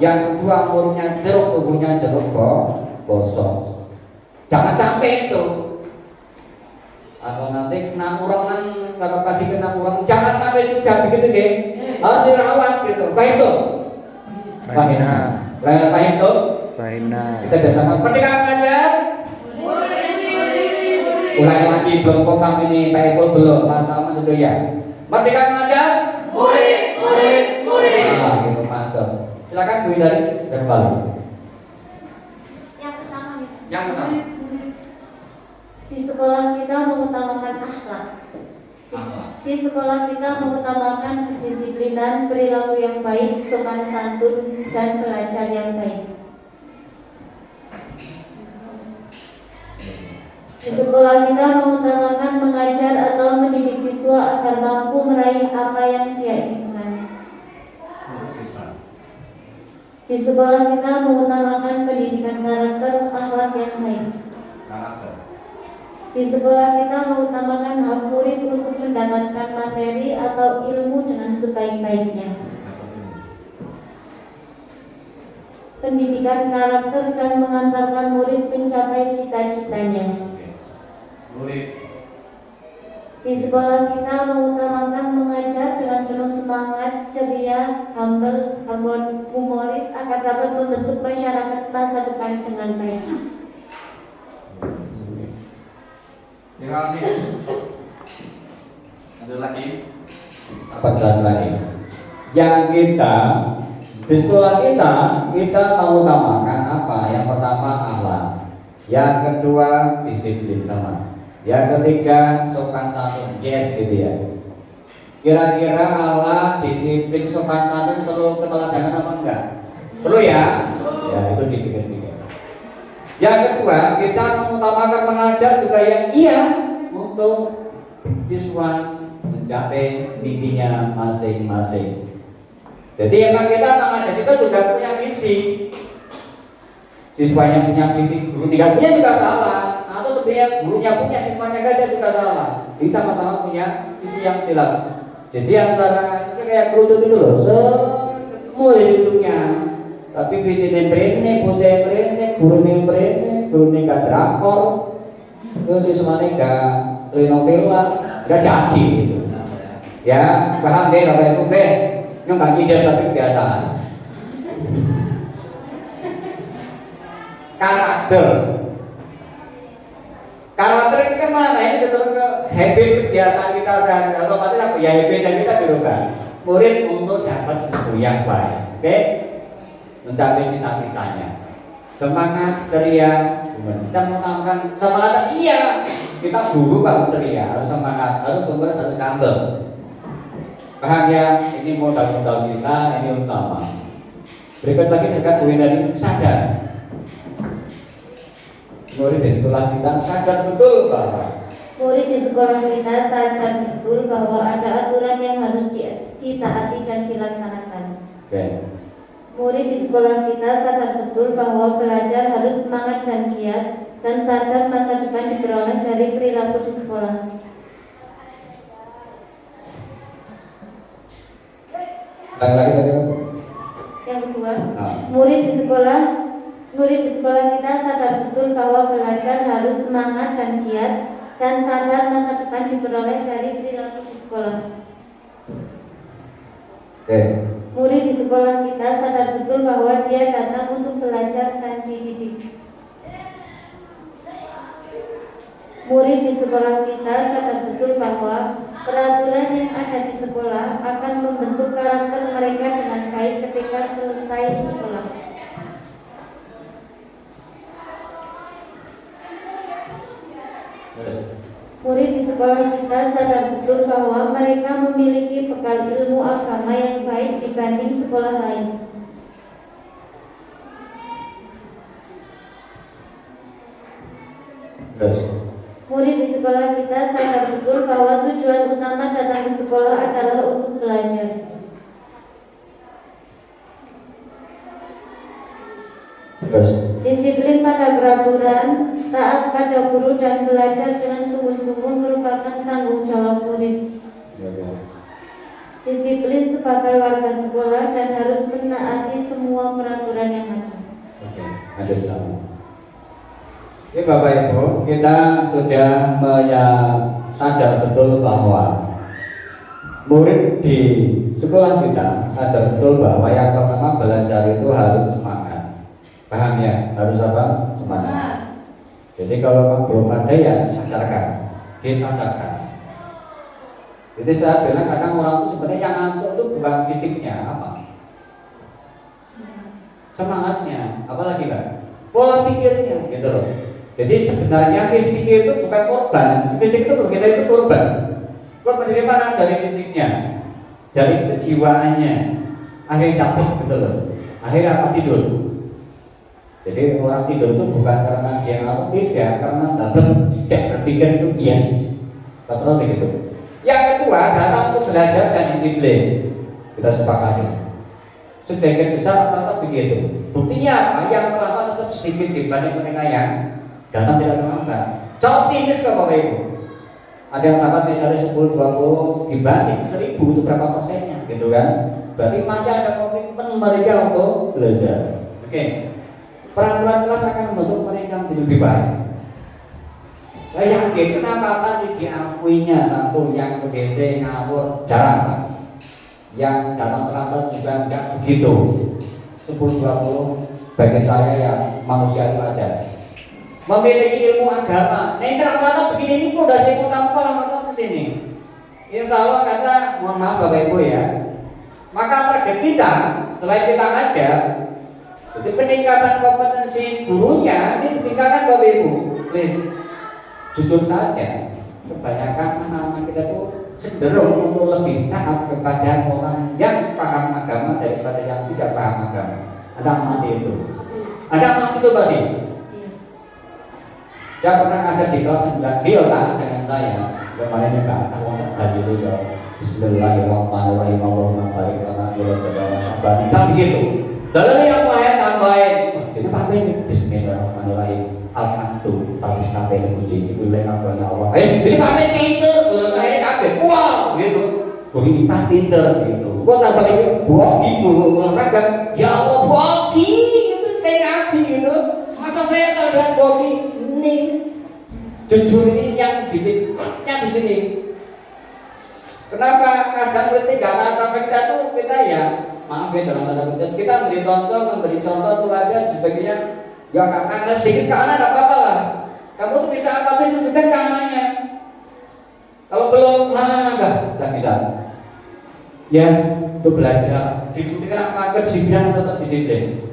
Yang kedua muridnya jeruk, tubuhnya jeruk bosok. Jangan sampai itu. Atau nanti kena kurangan, kalau padi kena kurang, jangan sampai juga begitu deh. Harus dirawat gitu. Baik tuh. Baik tuh. Kita bersama Merdeka Mengajar. Ulangi lagi, belum kompak ini, Pak Eko belum, Mas Salman itu ya. Merdeka Mengajar. Murid. Ah, gitu, mantap. Silakan Bu dari kembali. Yang pertama. Di sekolah kita mengutamakan akhlak. Di sekolah kita mengutamakan kedisiplinan, perilaku yang baik, sopan santun, dan belajar yang baik. Di sekolah kita mengutamakan mengajar atau mendidik siswa agar mampu meraih apa yang dia inginkan. Di sekolah kita mengutamakan pendidikan karakter akhlak yang baik. Karakter. Di sekolah kita mengutamakan hak murid untuk mendapatkan materi atau ilmu dengan sebaik-baiknya. Pendidikan karakter dan mengantarkan murid mencapai cita-citanya. Murid. Di sekolah kita mengutamakan mengajar dengan penuh semangat, ceria, humble, humoris agar dapat membentuk masyarakat masa depan dengan baik. Terima kasih. Ada lagi? Apa jelas lagi? Yang kita di sekolah kita mengutamakan apa? Yang pertama akhlak, yang kedua disiplin sama, yang ketiga sopan santun. Yes gitu ya. Kira-kira akhlak, disiplin, sopan santun perlu keteladanan apa enggak? Perlu ya? Ya itu dipikir-pikir. Yang kedua kita mengutamakan mengajar juga yang iya untuk siswa mencapai mimpinya masing-masing. Jadi emang kita mengajar kita juga punya visi. Siswanya punya visi, guru tidak punya juga salah. Atau sebenarnya gurunya punya, siswanya gak ada juga salah. Jadi sama-sama punya visi yang jelas. Jadi antara itu kayak kerucut itu loh, ketemu hidupnya. Tapi visinya brene, bocah brene, gurunya brene, gurunya gak drakor, terus siswanya gak telenovela, gak jadi gitu. Ya, paham deh Bapak Ibu deh. Nyumbang ide tapi kebiasaan. Karakter ini kan mana? Ini cenderung ke habit kebiasaan kita sehari-hari. Otomatis apa ya habit dan kita berubah. Murid untuk dapat guru yang baik, oke? Mencapai cita-citanya. Semangat, ceria. Kita mengutamakan semangat. Iya, kita guru harus ceria, harus semangat, harus sumber, harus humble. Paham ya? Ini modal-modal kita, ini utama. Berikut lagi saya poin dari sadar. Murid di sekolah kita sadar betul bahwa Murid di sekolah kita sadar betul bahwa ada aturan yang harus ditaati dan dilaksanakan. oke. Murid di sekolah kita sadar betul bahwa belajar harus semangat dan giat, dan sadar masa depan diperoleh dari perilaku di sekolah. Lagi tadi Pak? Yang kedua, Nah. murid di sekolah kita sadar betul bahwa belajar harus semangat dan giat, dan sadar masa depan diperoleh dari perilaku di sekolah. Oke. Murid di sekolah kita sadar betul bahwa dia datang untuk belajar dan dididik. Murid di sekolah kita sadar betul bahwa peraturan yang ada di sekolah akan membentuk karakter mereka dengan baik ketika selesai sekolah. Murid di sekolah kita sadar betul bahwa mereka memiliki bekal ilmu agama yang baik dibanding sekolah lain. Murid di sekolah kita sadar betul bahwa tujuan utama datang ke sekolah adalah untuk belajar. Disiplin pada peraturan, taat pada guru, dan belajar dengan sungguh-sungguh merupakan tanggung jawab murid. Disiplin sebagai warga sekolah dan harus menaati semua peraturan yang ada. Oke, ada sama. Ini Bapak Ibu, kita sudah sadar betul bahwa murid di sekolah kita sadar betul bahwa yang pertama belajar itu harus semangat. Paham ya? Harus apa? Semangat. Jadi kalau belum ada ya disadarkan. Jadi saya bilang kadang orang itu sebenarnya yang ngantuk itu bukan fisiknya apa? Semangatnya, apalagi kan? Pola pikirnya, gitu loh. Jadi sebenarnya fisik itu bukan korban, fisik itu bagi saya itu korban. Korban dari mana? Dari fisiknya, dari kejiwaannya. Akhirnya capek gitu loh. Akhirnya apa? Tidur. Jadi orang tidur itu bukan karena dia ngantuk, tidak, karena tidak berpikir itu yes. Betul begitu. Yang kedua datang untuk belajar dan disiplin. Kita sepakati. sebagian besar rata-rata begitu. Buktinya apa? Yang terlambat tetap sedikit dibanding mereka yang datang tidak terlambat. Coba optimis kok Bapak Ibu. Ada yang terlambat misalnya 10-20 dibanding 1000 itu berapa persennya gitu kan? Berarti masih ada komitmen mereka untuk belajar. Oke. Peraturan kelas akan membentuk mereka menjadi lebih baik. Saya yakin kenapa tadi diakuinya satu yang PGC ngawur jarang Pak. Yang datang terlambat juga enggak begitu. 10-20 bagi saya ya manusia itu aja. Memiliki ilmu agama. Nah ini rata-rata begini ini udah saya utama malah ke sini. Insya Allah kata mohon maaf Bapak Ibu ya. Maka target kita selain kita ngajar, jadi peningkatan kompetensi gurunya ini ditingkatkan Bapak Ibu. Please jujur saja, kebanyakan anak-anak kita tuh cenderung untuk lebih taat kepada orang yang paham agama daripada yang tidak paham agama. Ada amat itu. Ada amat itu pasti. Saya pernah ngajar di kelas 9, dia tanya dengan saya kemarin ya Kak, aku mau tadi itu ya Bismillahirrahmanirrahim Allahumma barik lana fi rajabana sya'ban. Sampai begitu. Dalam yang ayat tambahin. Itu apa ini? Bismillahirrahmanirrahim. Alhamdulillah, habis kabeh puji iku lek ngabane Allah. Jadi kabeh pinter, guru kaya kabeh. Wow, gitu. Guru ini pinter gitu. Gua tambah iki bogi guru olahraga. Ya Allah, bogi itu kayak ngaji gitu. Masa saya terlihat bogi ini. Jujur ini yang bikinnya di sini. Kenapa kadang kita nggak sampai kita tuh kita ya maaf ya dalam tanda kutip kita memberi contoh teladan sebagainya. Ya karena sedikit ke anak tidak apa-apa lah. Kamu tuh bisa apa-apa tunjukkan ke anaknya. Kalau belum, nggak bisa. Ya, untuk belajar. Dibuktikan apa kedisiplinan tetap disiplin.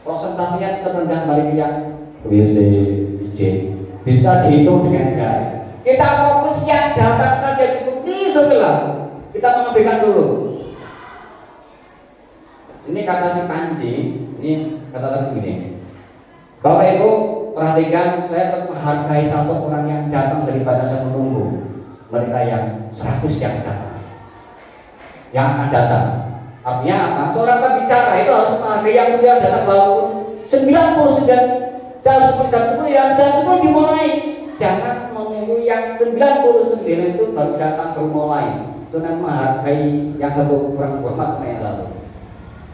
Presentasinya tetap rendah balik yang WC, IJ. Bisa dihitung dengan jari. Kita fokus yang datang saja cukup setelah kita mengambilkan dulu. Ini kata si Panji, ini kata lagi begini. Bapak Ibu perhatikan, saya tetap menghargai satu orang yang datang daripada saya menunggu mereka yang 100 yang datang, yang akan datang. Artinya apa? Seorang pembicara itu harus menghargai yang sudah datang walaupun 99 jam 10 ya jam 10 dimulai. Jangan menunggu yang 99 itu baru datang baru mulai. Itu namanya menghargai yang satu kurang hormat yang satu.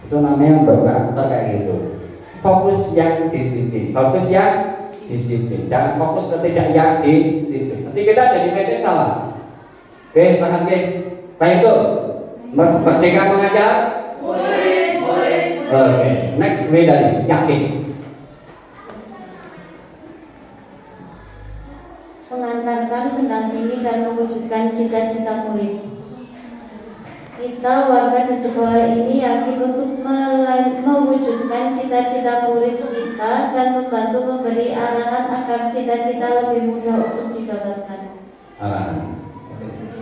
Itu namanya berkarakter kayak gitu. Fokus yang disiplin, jangan fokus ke tidak yang disiplin. Nanti kita jadi media salah. Oke, paham ya? Baik itu, merdeka mengajar. Oke, next way dari yakin. Mengantarkan, mendampingi dan mewujudkan cita-cita murid. Kita warga di sekolah ini yakin untuk mewujudkan cita-cita murid kita dan membantu memberi arahan agar cita-cita lebih mudah untuk didapatkan.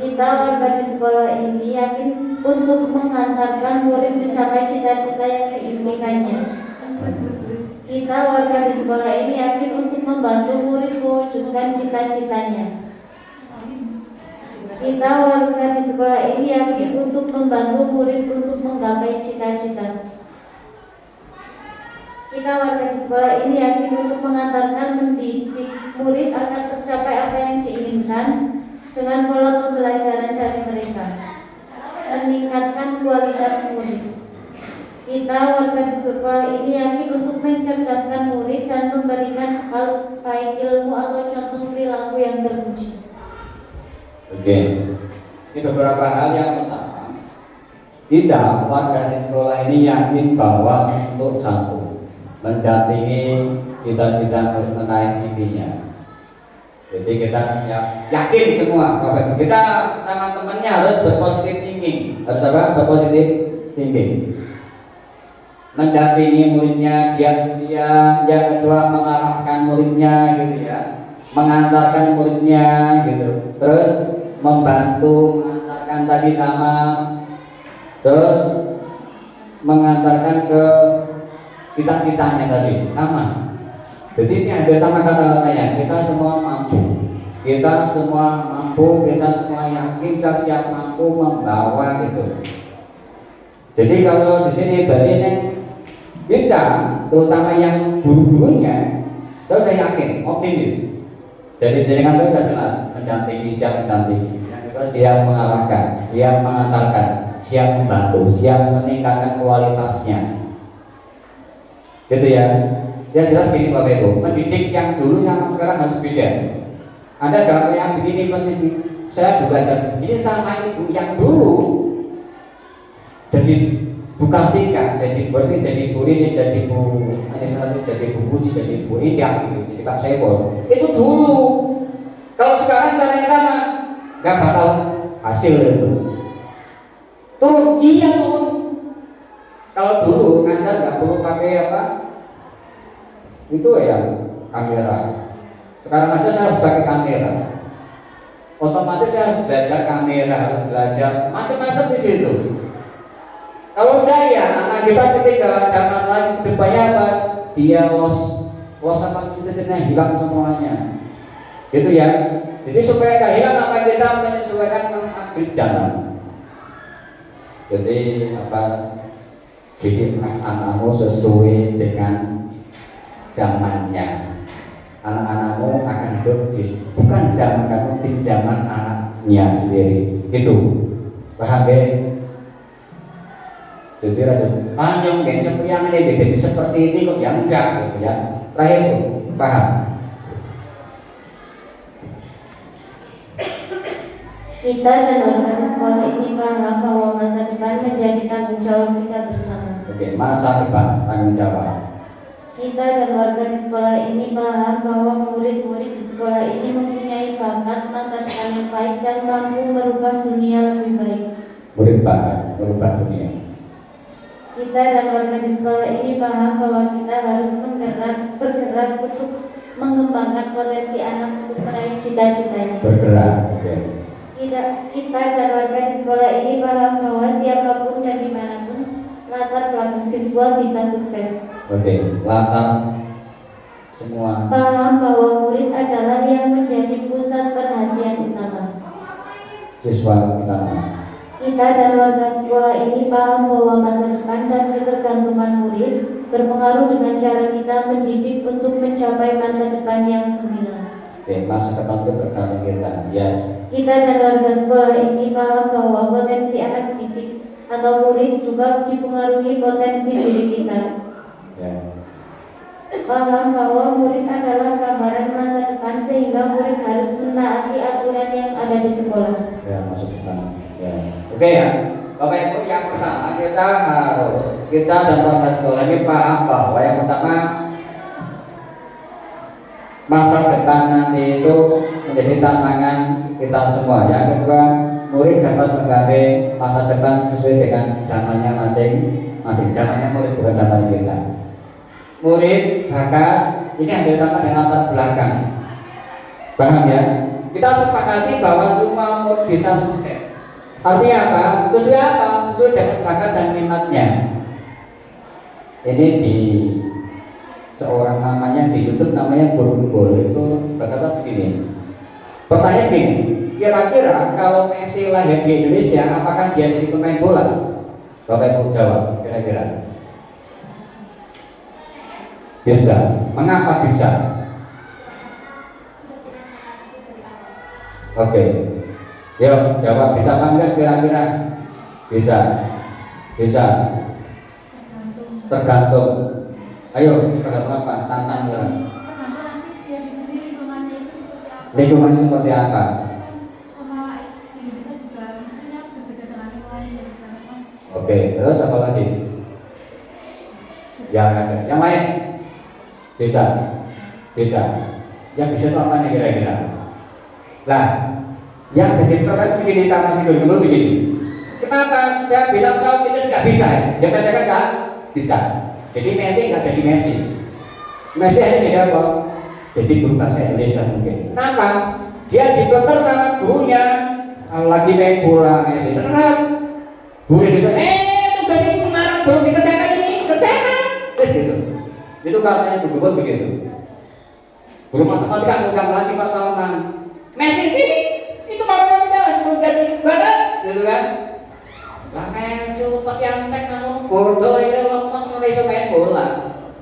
Kita warga di sekolah ini yakin untuk mengantarkan murid mencapai cita-cita yang diimpikannya. Kita warga di sekolah ini yakin untuk membantu murid mewujudkan cita-citanya. Kita warga di sekolah ini yakin untuk membantu murid untuk menggapai cita-cita. Kita warga di sekolah ini yakin untuk mengantarkan mendidik murid agar tercapai apa yang diinginkan dengan pola pembelajaran dari mereka, meningkatkan kualitas murid. Kita warga di sekolah ini yakin untuk mencerdaskan murid dan memberikan hal baik ilmu atau contoh perilaku yang terpuji. Oke, ini beberapa hal yang pertama. Kita warga di sekolah ini yakin bahwa untuk satu mendampingi cita-cita menaik mimpinya. Jadi kita yakin semua, kita sama temannya harus berpositif thinking. Harus apa? Berpositif thinking. Mendampingi muridnya, dia setia. Yang kedua mengarahkan muridnya, gitu ya. Mengantarkan muridnya, gitu. Terus membantu mengantarkan tadi sama, terus mengantarkan ke cita-citanya tadi sama. Jadi ini ada sama kata-katanya. Kita semua mampu, kita semua yakin, kita siap mampu membawa gitu. Jadi kalau di sini berarti kita, terutama yang guru-gurunya, saya sudah yakin, optimis. Dari jaringan saya sudah jelas, mendampingi, siap mendampingi, yang kedua siap mengarahkan, siap mengantarkan, siap membantu, siap meningkatkan kualitasnya. Gitu ya. Yang jelas gini Bapak Ibu, mendidik yang dulu sama sekarang harus beda. Anda jangan yang begini positif. Saya juga begini sama ibu yang dulu. Jadi bukan tingkah, jadi bersih, jadi bu ini, jadi bu Anisalati, jadi bu Puji, jadi bu Indah, gitu, jadi Pak Sepol. Itu dulu. Kalau sekarang caranya sama, nggak bakal hasil itu. Turun, iya turun. Kalau dulu ngajar nggak perlu pakai apa? Itu ya kamera. Sekarang aja saya harus pakai kamera. Otomatis saya harus belajar kamera, harus belajar macam-macam di situ. Kalau enggak ya anak kita ketika zaman lagi depannya apa? Dia los apa cita-citanya hilang semuanya. Gitu ya. Jadi supaya enggak hilang apa kita menyesuaikan mengambil zaman. Jadi apa? Didik anak-anakmu sesuai dengan zamannya. Anak-anakmu akan hidup di bukan zaman kamu, di zaman anaknya sendiri. Itu paham ya? Jadi panjang yang seperti yang ini jadi seperti ini kok yang enggak gitu ya. Terakhir itu paham. Kita dan orang di sekolah ini paham bahwa masa depan menjadi tanggung jawab kita bersama. Oke, masa depan tanggung jawab. Kita dan warga di sekolah ini paham bahwa murid-murid di sekolah ini mempunyai bakat masa depan yang baik dan mampu merubah dunia lebih baik. Murid bakat merubah dunia. Kita dan warga di sekolah ini paham bahwa kita harus bergerak untuk mengembangkan potensi anak untuk meraih cita-citanya. Bergerak, oke. Kita dan warga di sekolah ini paham bahwa siapapun dan dimanapun latar belakang siswa bisa sukses. Oke, latar semua. Paham bahwa murid adalah yang menjadi pusat perhatian utama. Siswa utama. Kita dan warga sekolah ini paham bahwa masa depan dan ketergantungan murid berpengaruh dengan cara kita mendidik untuk mencapai masa depan yang gemilang. Oke, masa depan itu tergantung kita. Yes. Kita dan warga sekolah ini paham bahwa potensi anak didik atau murid juga dipengaruhi potensi diri kita. Ya. Paham bahwa murid adalah gambaran masa depan sehingga murid harus menaati aturan yang ada di sekolah. Ya, masuk depan. Ya. Oke ya. Bapak Ibu, yang pertama kita dan warga sekolah ini paham bahwa yang pertama masa depan nanti itu menjadi tantangan kita semua. Yang kedua, murid dapat menggapai masa depan sesuai dengan zamannya masing-masing. Zamannya murid bukan zaman kita. Murid bakat ini hampir sama dengan latar belakang. Paham ya? Kita sepakati bahwa semua murid bisa sukses. Artinya apa? Sesuai apa? Sesuai dengan bakat dan minatnya. Ini di seorang namanya di YouTube namanya Guru itu berkata begini. Pertanyaan begini, kira-kira kalau Messi lahir di Indonesia, apakah dia jadi pemain bola? Bapak Ibu jawab, kira-kira. Bisa. Mengapa bisa? Oke. Yuk, jawab bisa apa enggak kira-kira? Bisa. Bisa. Tergantung. Ayo, tergantung apa? Tantang lah. Lingkungan seperti apa? Oke, terus apa lagi? Yang lain? Bisa. Yang bisa itu apa nih kira-kira? Lah, yang jadi pertanyaan begini sama si guru begini. Kenapa saya bilang saya optimis nggak bisa ya? Dia katakan nggak bisa. Jadi Messi nggak jadi Messi. Messi hanya jadi apa? Jadi guru bahasa Indonesia mungkin. Kenapa? Dia dipelontar sama gurunya. Lagi main bola Messi. Terus guru Indonesia, tugas ini kemarin belum dikerjakan ini, kerjakan. Terus gitu. Itu katanya guru begitu. Guru matematika bukan lagi persoalan. Messi sini, itu matematika masih belum jadi barat, gitu kan? Lah Messi tapi yang tek bodoh ini lemes ora iso main bola.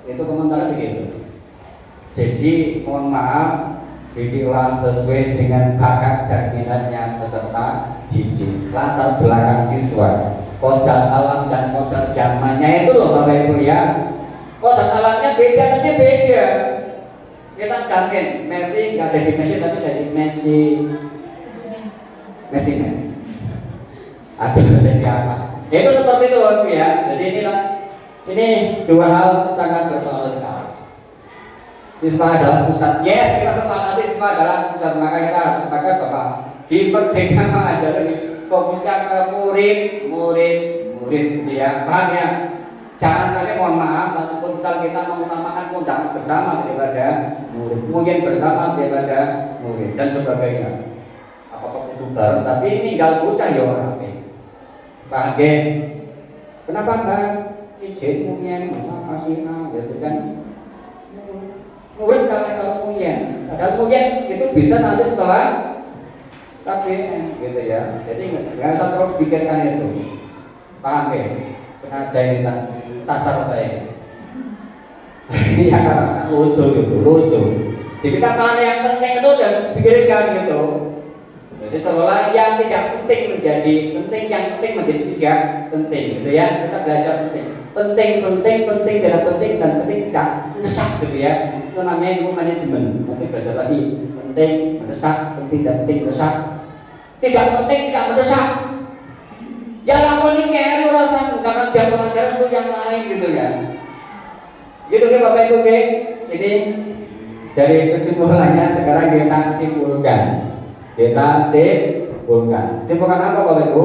Itu komentarnya begitu. Jadi mohon maaf, didiklah sesuai dengan bakat dan minatnya peserta didik. Latar belakang siswa, kodrat alam dan kodrat zamannya itu loh Bapak Ibu ya. Kodrat alamnya beda, mesti beda. Kita jamin Messi nggak jadi Messi tapi jadi Messi nih. Atau jadi apa? Itu seperti itu Bapak ya. Jadi ini dua hal sangat berpengaruh sekali. Siswa adalah pusat. Yes, kita sepakati siswa adalah pusat. Maka kita harus sepakat bahwa di Merdeka Mengajar ini fokusnya ke murid ya. Paham ya? Jangan sampai mohon maaf meskipun kita mengutamakan undangan bersama daripada murid, mungkin bersama daripada murid dan sebagainya. Apa kudu bareng tapi tinggal bocah ya orang ini. Paham ya? Kenapa enggak izin mungkin masih gitu kan? Murid kalah kalau mungkin, padahal mungkin itu bisa nanti setelah KPN gitu ya. Jadi nggak usah terlalu pikirkan itu. Paham ya? Sengaja ini sasar saya. Ya karena lucu gitu, lucu. Jadi mana yang penting itu harus dipikirkan gitu. Jadi seolah yang tidak penting menjadi penting, yang penting menjadi tidak penting gitu ya. Kita belajar penting tidak penting dan penting tidak mendesak gitu ya. Itu namanya ilmu manajemen. Nanti belajar lagi penting, mendesak, penting dan penting, mendesak. Tidak penting, tidak mendesak. Ya lakukan kayak rasa karena jam pelajaran itu yang lain gitu ya. Gitu kan Bapak Ibu ya. Ini dari kesimpulannya sekarang kita simpulkan. Simpulkan apa Bapak Ibu?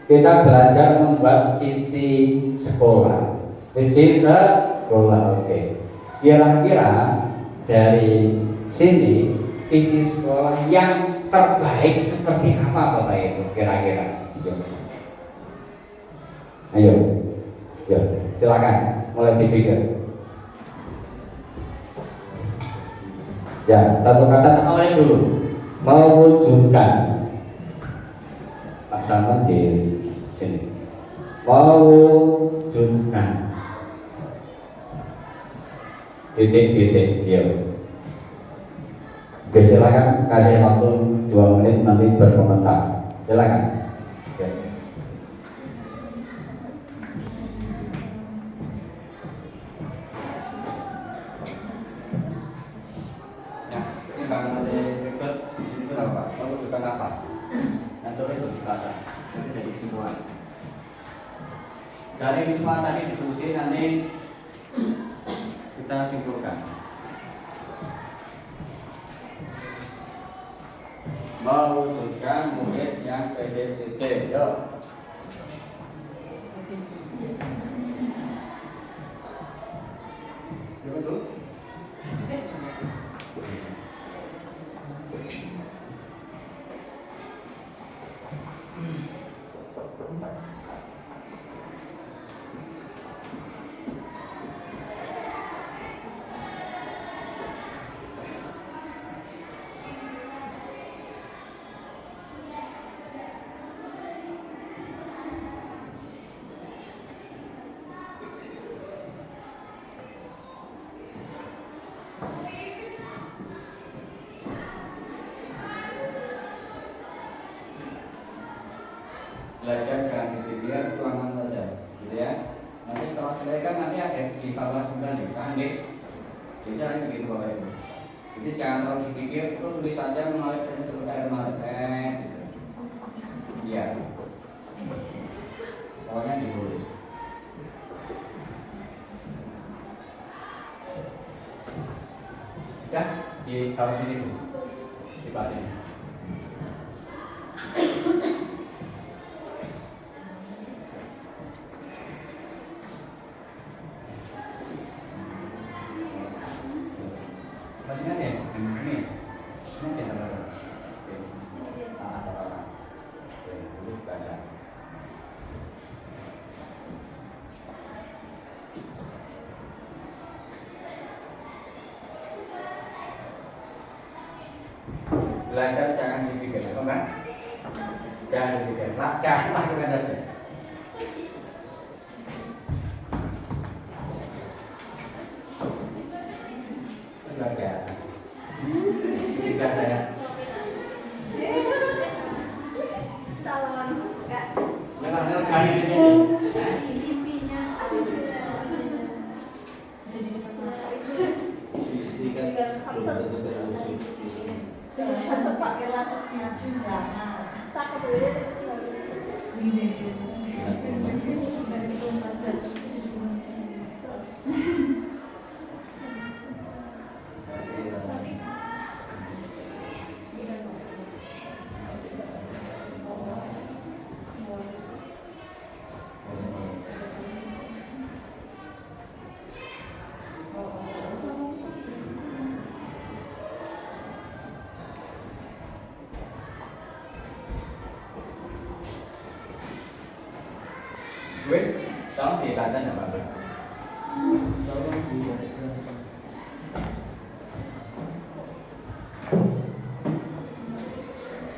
Kita belajar membuat visi sekolah. Visi sekolah, oke. Kira-kira dari sini visi sekolah yang terbaik seperti apa Bapak Ibu? Kira-kira. Ayo, silakan mulai dipikir. Ya, satu kata awalnya dulu. Mewujudkan. Pak Salman di sini. Mewujudkan. Titik, ya. Oke, silakan kasih waktu 2 menit nanti berkomentar. Silakan. Ya. Kalau berikut itu apa? Mewujudkan apa? Nanti itu dibaca. Jadi dari semua. Dari semua tadi diskusi nanti kita simpulkan. Mewujudkan murid yang PDBT. Yuk. Betul. Belajar jangan dipikir ruangan saja, gitu ya. Nanti setelah selesai kan nanti ada evaluasi kembali, paham ya? Jadi caranya begitu Bapak Ibu. Jadi jangan terlalu dipikir, itu tulis saja mengalir saja seperti air mengalir, gitu. Iya. Pokoknya ditulis. Sudah di taruh sini Bu, di batin. Belajar jangan dipikir, apa enggak? Jangan dipikir, jangan lakukan saja. hari ini. Visinya. Visi kan belum tentu terwujud. Satu pakai langsungnya jumlah. Cakep Gue, tolong dibaca nggak Pak?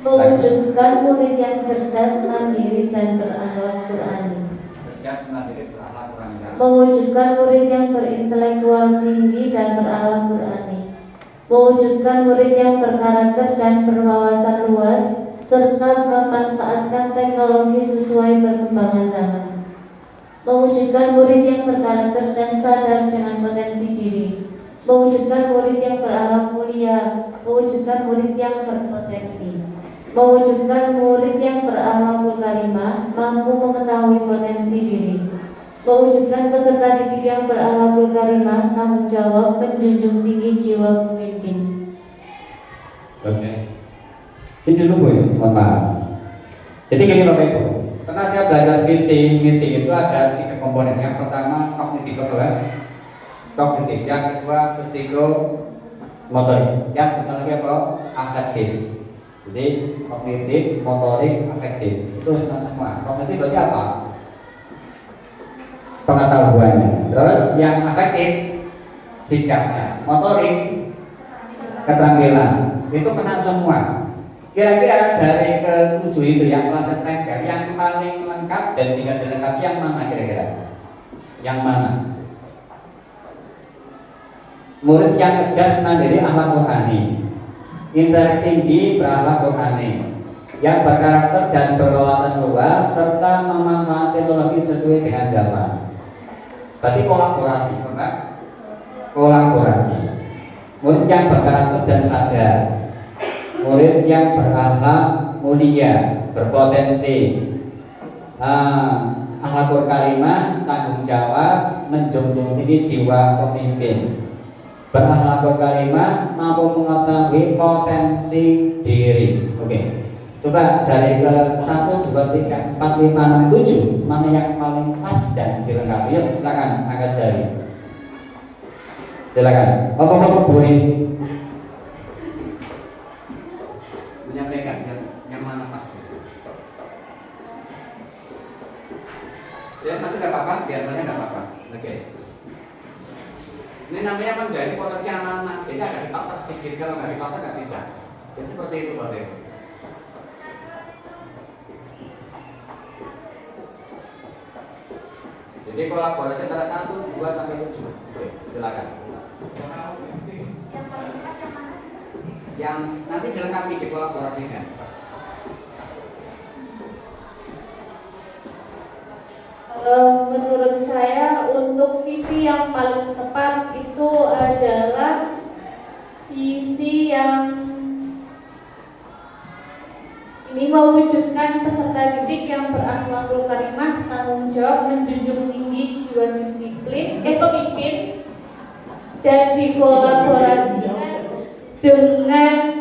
Mewujudkan murid yang cerdas, mandiri, dan berakhlak Qurani. Cerdas, mandiri, berakhlak Qurani. Mewujudkan murid yang berintelektual tinggi dan berakhlak Qurani. Mewujudkan murid yang berkarakter dan berwawasan luas, serta memanfaatkan teknologi sesuai perkembangan zaman. Mewujudkan murid yang berkarakter dan sadar dengan potensi diri. Mewujudkan murid yang berakhlak mulia. Mewujudkan murid yang berpotensi. Mewujudkan murid yang berakhlakul karimah, mampu mengetahui potensi diri. Mewujudkan peserta didik yang berakhlakul karimah, tanggung jawab, menjunjung tinggi jiwa pemimpin. Oke. Ini dulu Bu ya, mohon maaf. Jadi gini Bapak Ibu, karena saya belajar misi itu ada 3 komponen. Yang pertama kognitif, kognitif. Yang kedua psikomotorik. Yang ketiga lagi apa? Afektif. Jadi kognitif, motorik, afektif itu semua. Kognitif berarti apa? Pengetahuannya. Terus yang afektif sikapnya, motorik keterampilan. Itu kena semua. Kira-kira dari ke-7 itu yang telah tertempel, yang paling lengkap dan tidak dilengkapi yang mana kira-kira? Yang mana? Murid yang cerdas, mandiri, akhlak Qurani, intelek tinggi, berakhlak Qurani, yang berkarakter dan berwawasan luas, serta memanfaatkan teknologi sesuai dengan zaman. Berarti kolaborasi, benar? Kolaborasi. Murid yang berkarakter dan sadar, murid yang berakhlak mulia, berpotensi, akhlakul karimah, tanggung jawab, menjunjung tinggi jiwa pemimpin, berakhlakul karimah, mampu mengetahui potensi diri. Oke, coba dari ke 1, 2, 3, 4, 5, 6, 7 mana yang paling pas dan dilengkapi? Yuk silakan angkat jari. Silakan. Apa buri menyampaikan yang mana pas? Saya maju nggak apa-apa, biar banyak nggak apa-apa. Oke. Ini namanya menggali potensi anak-anak. Jadi agak dipaksa sedikit, kalau nggak dipaksa nggak bisa. Jadi seperti itu Pak Dev. Jadi kolaborasi antara 1, 2, sampai 7. Oke, silakan. Yang nanti dilengkapi dikolaborasikan. Menurut saya untuk visi yang paling tepat itu adalah visi yang ini mewujudkan peserta didik yang berakhlakul karimah, tanggung jawab, menjunjung tinggi jiwa disiplin, pemimpin, dan dikolaborasikan dengan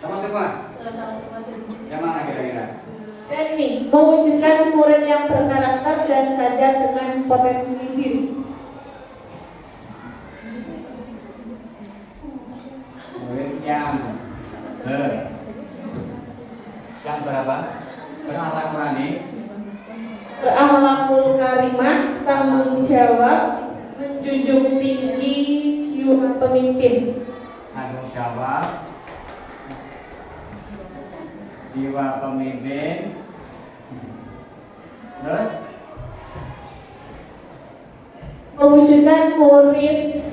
Sama semua. Yang mana kira-kira? dan ini mewujudkan murid yang berkarakter dan sadar dengan potensi diri. Murid yang berapa? Berakhlak Qurani, Berakhlakul karimah, tanggung jawab, menjunjung tinggi jiwa pemimpin. tanggung jawab, jiwa pemimpin. Terus Mewujudkan murid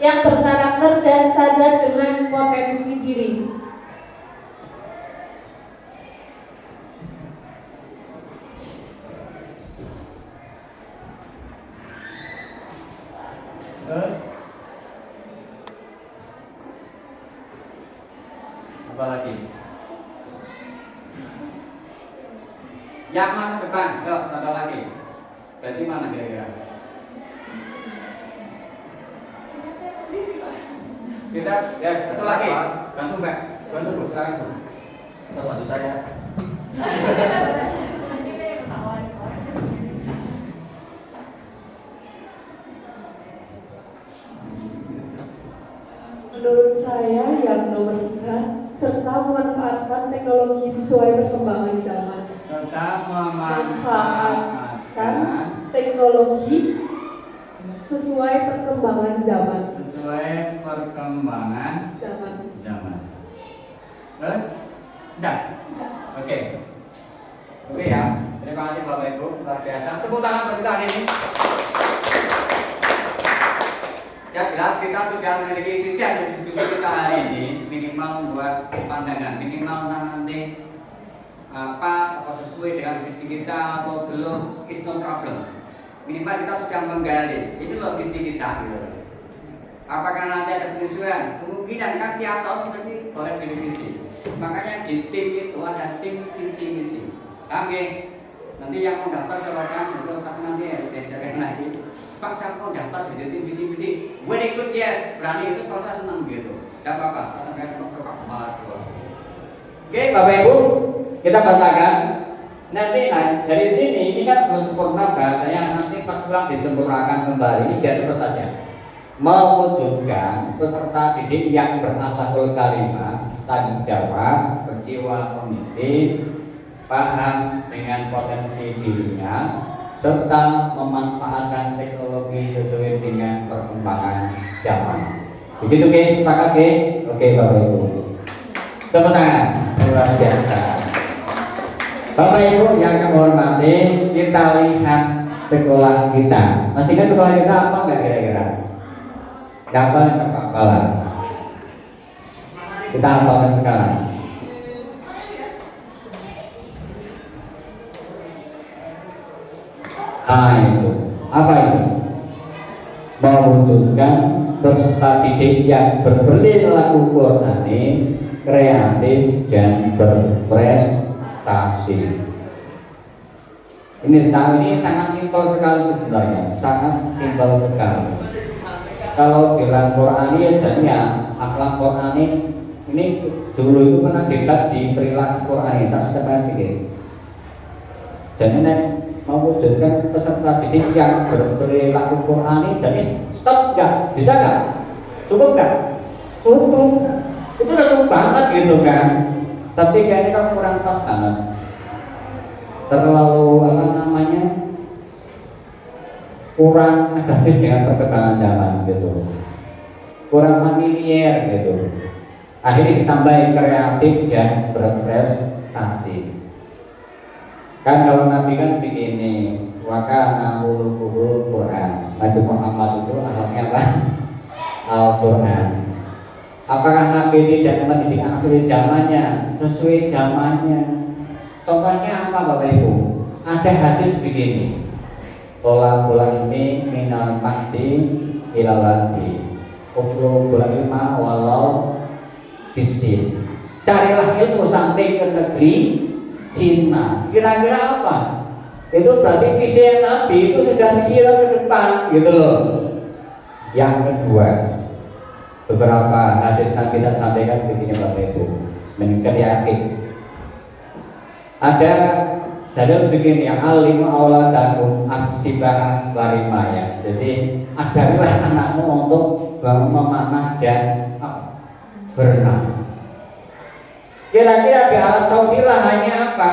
yang berkarakter dan sadar dengan potensi diri. Terus apa lagi? Yang masa depan, yuk tambah lagi. Berarti mana kira-kira? Kita ya satu lagi. Bantu Mbak, bantu Bu, silakan Bu. Kita bantu saya. Menurut saya yang nomor 3, serta memanfaatkan teknologi sesuai perkembangan zaman. Serta memanfaatkan Teknologi sesuai perkembangan zaman. sesuai perkembangan Zaman. zaman. Terus? Udah? Oke. Oke ya. Terima kasih Bapak Ibu, luar biasa. Tepuk tangan untuk kita hari ini. Ya jelas kita sudah memiliki visi hasil diskusi kita hari ini, minimal buat pandangan, minimal nanti apa sesuai dengan visi kita atau belum is no problem. Minimal kita sudah menggali, ini loh visi kita gitu. Apakah nanti ada penyesuaian? Kemungkinan kan tiap tahun pasti boleh direvisi. Makanya di tim itu ada tim visi misi. Kami nanti yang mau daftar silakan, itu tapi nanti ya diajarkan lagi. Pak saya mau daftar jadi tim visi misi. Gue ikut yes, berani itu kalau saya senang gitu. Gak apa-apa, sampai ke Pak Mas. Oke Bapak Ibu, kita bacakan. Nanti dari sini ini kan belum sempurna bahasanya, nanti pas pulang disempurnakan kembali. Ini biar cepet aja. Mewujudkan peserta didik yang berakhlakul karimah, tanggung jawab, berjiwa pemimpin, paham dengan potensi dirinya, serta memanfaatkan teknologi sesuai dengan perkembangan zaman. Begitu guys, sepakat guys? Oke Bapak Ibu. Tepuk tangan, luar biasa. Bapak Ibu yang kami hormati, kita lihat sekolah kita. Masih ingat sekolah kita apa enggak kira-kira? Dapat kepala. Kita hafalkan sekarang. Itu apa itu? Mewujudkan peserta didik yang berperilaku Qur'ani, kreatif dan berprestasi. Ini sangat simpel sekali sebenarnya, sangat simpel sekali. Kalau bilang Qur'ani jadinya akhlak Qur'ani ini dulu itu pernah debat di perilaku Qur'ani, tak setengah sedikit. Dan ini mewujudkan peserta didik yang berperilaku Qur'ani, jadi stop nggak? Bisa nggak? Cukup nggak? Cukup. Itu udah cukup banget gitu kan. Tapi kayaknya kan kurang pas banget. Terlalu apa namanya? Kurang adaptif dengan perkembangan zaman gitu, kurang familiar gitu. Akhirnya ditambahin kreatif dan berprestasi. Kan kalau Nabi kan begini, wakana uluhul Quran. Nabi Muhammad itu akhlaknya apa? Al-Quran. Apakah Nabi tidak mendidik anak sesuai zamannya? Sesuai zamannya. Contohnya apa Bapak Ibu? Ada hadis begini. Bola ini minal mahdi ilalati. Uklu ilma walau bisin. Carilah ilmu sampai ke negeri Cina. Kira-kira apa? Itu berarti visi Nabi itu sudah visi ke depan gitu loh. Yang kedua, beberapa hadis Nabi tak sampaikan begini Bapak Ibu, meningkat yakin. Ada dalil begini, yang alim auladakum as-sibah warimaya. Jadi ajarilah anakmu untuk memanah dan berenang. Kira-kira di Arab Saudi lah hanya apa?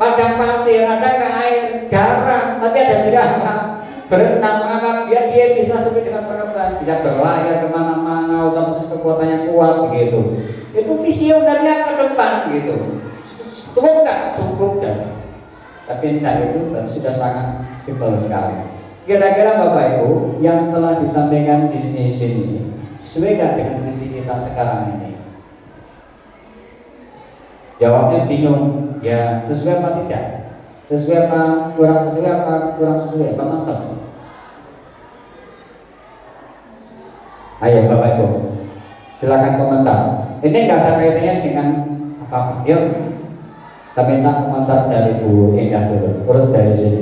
Padang pasir, ada nggak air? Jarang, tapi ada jerapah berenang. Mengapa? Biar dia bisa sesuai dengan perkembangan, bisa berlayar kemana-mana, otomatis kekuatannya kuat begitu. Itu visionernya ke depan gitu. Cukup nggak? Cukup kan? Tapi entah itu sudah sangat simpel sekali. Kira-kira Bapak Ibu yang telah disampaikan di sini sesuai nggak dengan visi kita sekarang ini? Jawabnya bingung, ya sesuai apa tidak? Sesuai apa kurang sesuai apa mantap? Ayo Bapak Ibu, silakan komentar. Ini nggak ada kaitannya dengan apa-apa. Yuk, kita minta komentar dari Bu Indah dulu. Urut dari sini.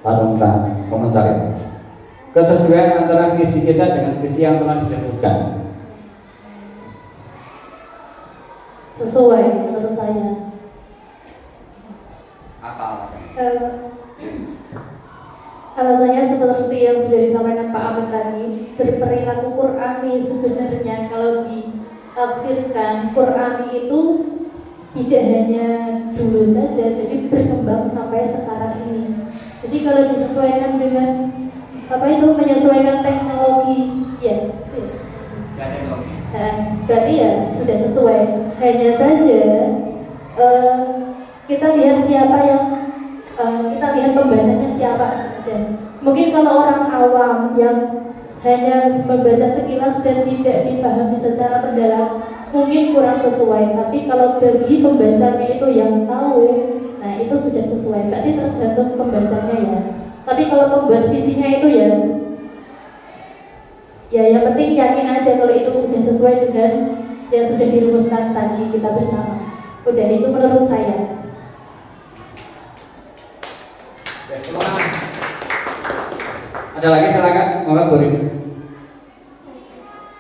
Langsung kita komentar. Kesesuaian antara visi kita dengan visi yang telah disebutkan. Sesuai menurut saya. Apa alasannya? Alasannya seperti yang sudah disampaikan Pak Ahmad tadi, berperilaku Qur'ani sebenarnya kalau ditafsirkan Qur'ani itu tidak hanya dulu saja, jadi berkembang sampai sekarang ini. Jadi kalau disesuaikan dengan menyesuaikan teknologi, ya, berarti ya sudah sesuai. Hanya saja kita lihat siapa yang kita lihat pembacanya siapa aja. Mungkin kalau orang awam yang hanya membaca sekilas dan tidak dipahami secara mendalam, mungkin kurang sesuai. Tapi kalau bagi pembacanya itu yang tahu, nah itu sudah sesuai. Berarti tergantung pembacanya ya. Tapi kalau pembuat visinya itu ya yang penting yakin aja kalau itu udah sesuai dengan yang sudah dirumuskan tadi kita bersama. Udah, itu menurut saya. Ada lagi silakan, monggo Bu Rini.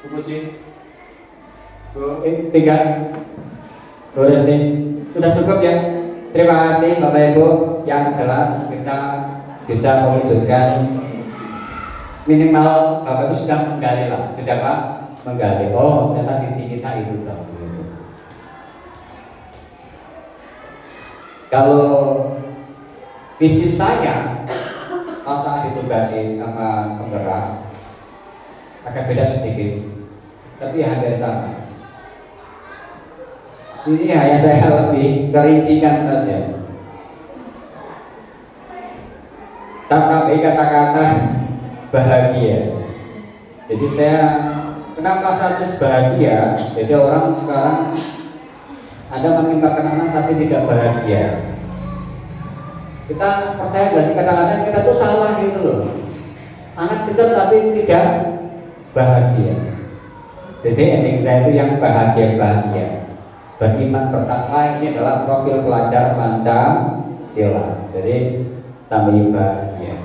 Bu Puji. Bu tiga. Bu Resti. Sudah cukup ya. Terima kasih Bapak Ibu, yang jelas kita bisa mewujudkan minimal Bapak Ibu sudah menggali lah, sudah Pak menggali. Oh ternyata visi kita itu tahu. Kalau visi saya kalau sangat ditugasi sama penggerak agak beda sedikit, tapi hampir sama. Sini hanya saya lebih kerincikan saja. Tapi kata-kata bahagia. Jadi saya kenapa status bahagia? Jadi orang sekarang ada meminta kenangan tapi tidak bahagia. Kita percaya nggak sih kadang-kadang kita tuh salah gitu loh. Anak kita tapi tidak bahagia. Jadi ending saya itu yang bahagia. Beriman bertakwa ini adalah profil pelajar Pancasila. Jadi tambah bahagia.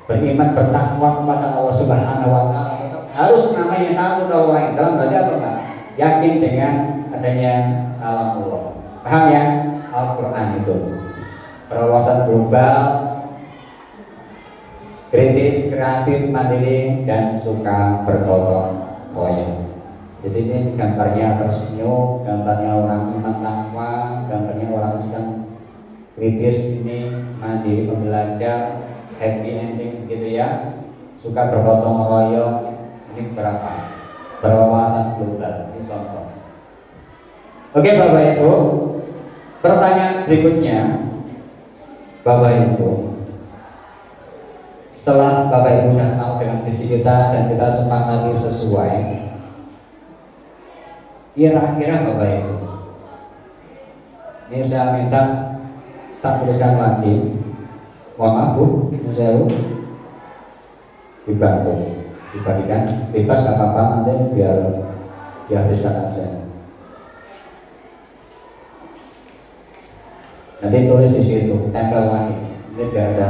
Beriman bertakwa kepada Allah Subhanahu Wa Taala harus namanya satu. Kalau orang Islam berarti apa Pak? Yakin dengan adanya alam Allah. Paham ya? Al-Quran itu. Berwawasan global, kritis, kreatif, mandiri, dan suka bergotong royong. Jadi ini gambarnya tersenyum, gambarnya orang iman takwa, gambarnya orang sedang kritis ini mandiri pembelajar, happy ending gitu ya, suka bergotong royong. Ini berapa? Berwawasan global. Ini contoh. Oke Bapak Ibu, pertanyaan berikutnya. Bapak Ibu, setelah Bapak Ibu sudah tahu dengan visi kita dan kita sepakati sesuai, kira-kira Bapak Ibu, ini saya minta tak tuliskan lagi. Mohon maaf Bu, ini saya dibantu, diberikan bebas nggak apa-apa, nanti biar dihabiskan aja. Nanti tulis di situ, tempel lagi. Ini biar ada.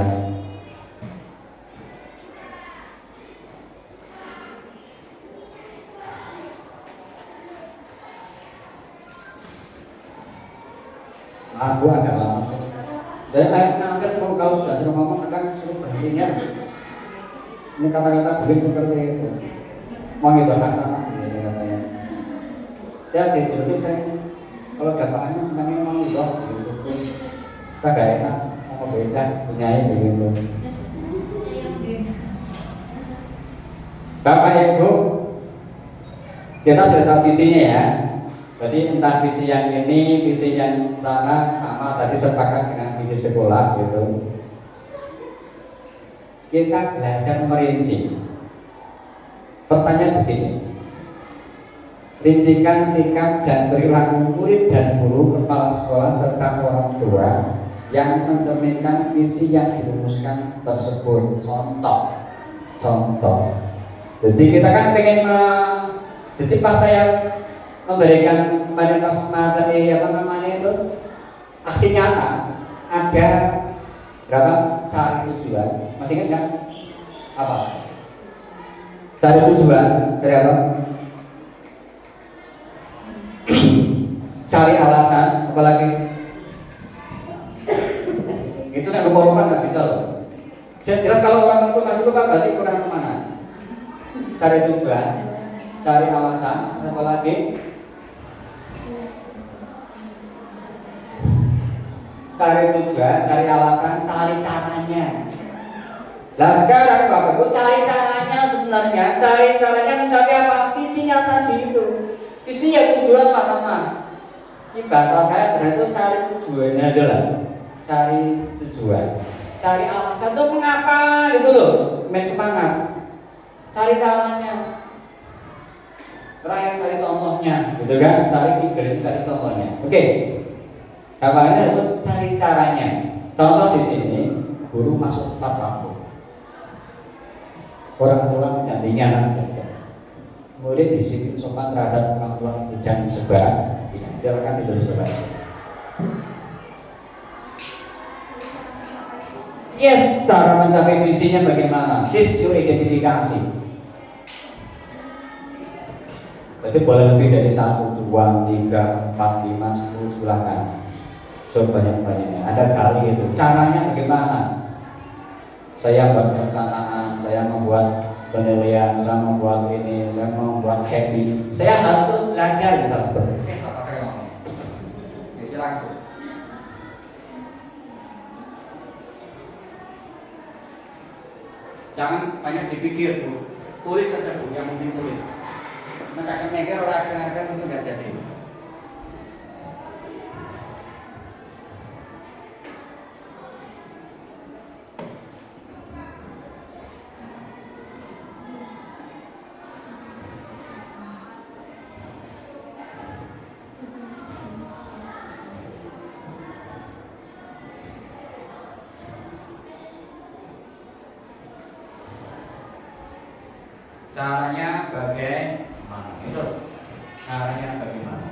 Aku agak lama. Jadi akhir kalau sudah suruh ngomong akan suruh berhentinya. Ini kata-kata begini seperti itu. Mau bahasa apa? Katanya. Saya dijuluki saya kalau dapatnya sebenarnya mau dong. Kita gak enak, mau beda, punya begitu. Bapak Ibu, kita sudah tahu visinya ya. Jadi entah visi yang ini, visi yang sana, sama tadi sepakat dengan visi sekolah gitu. kita belajar merinci. Pertanyaan begini, rincikan sikap dan perilaku murid dan guru, kepala sekolah serta orang tua yang mencerminkan visi yang dirumuskan tersebut. Contoh. Jadi kita kan pengen jadi pas saya memberikan pada pas materi itu aksi nyata, ada berapa cari tujuan, masih ingat nggak? Apa? Cari tujuan, cari apa? Cari alasan, apalagi itu yang lupa nggak bisa loh. Jelas kalau orang itu masih lupa berarti kurang semangat. Cari tujuan, cari alasan, apalagi cari tujuan, cari alasan, cari caranya. Nah sekarang Bapak Ibu cari caranya sebenarnya, cari caranya mencari apa? Visinya tadi itu. Visinya tujuan Pak sama. Ini bahasa saya sebenarnya itu cari tujuannya aja lah. Cari tujuan, cari alasan itu mengapa gitu loh, main semangat. Cari caranya. Terakhir cari contohnya, gitu kan? Cari figur itu cari contohnya. Oke. Gambarnya itu cari caranya. Contoh di sini, guru masuk tepat waktu. Orang tua mendampingi anak belajar. Murid disiplin sopan terhadap orang tua dan sebar. Silakan ditulis sebar. Yes, cara mencapai visinya bagaimana? Visi identifikasi. Jadi boleh lebih dari 1, 2, 3, 4, 5, 10, silakan. Sebanyak-banyaknya. Ada kali itu. Caranya bagaimana? Saya buat perencanaan, saya membuat penilaian, saya membuat ini, saya membuat happy. Saya harus terus belajar misal seperti itu. Apa saya ngomong? Silakan. Jangan banyak dipikir Bu, tulis saja Bu, yang penting tulis. Mereka mikir orang aksen itu nggak jadi. Caranya bagaimana? Itu caranya bagaimana?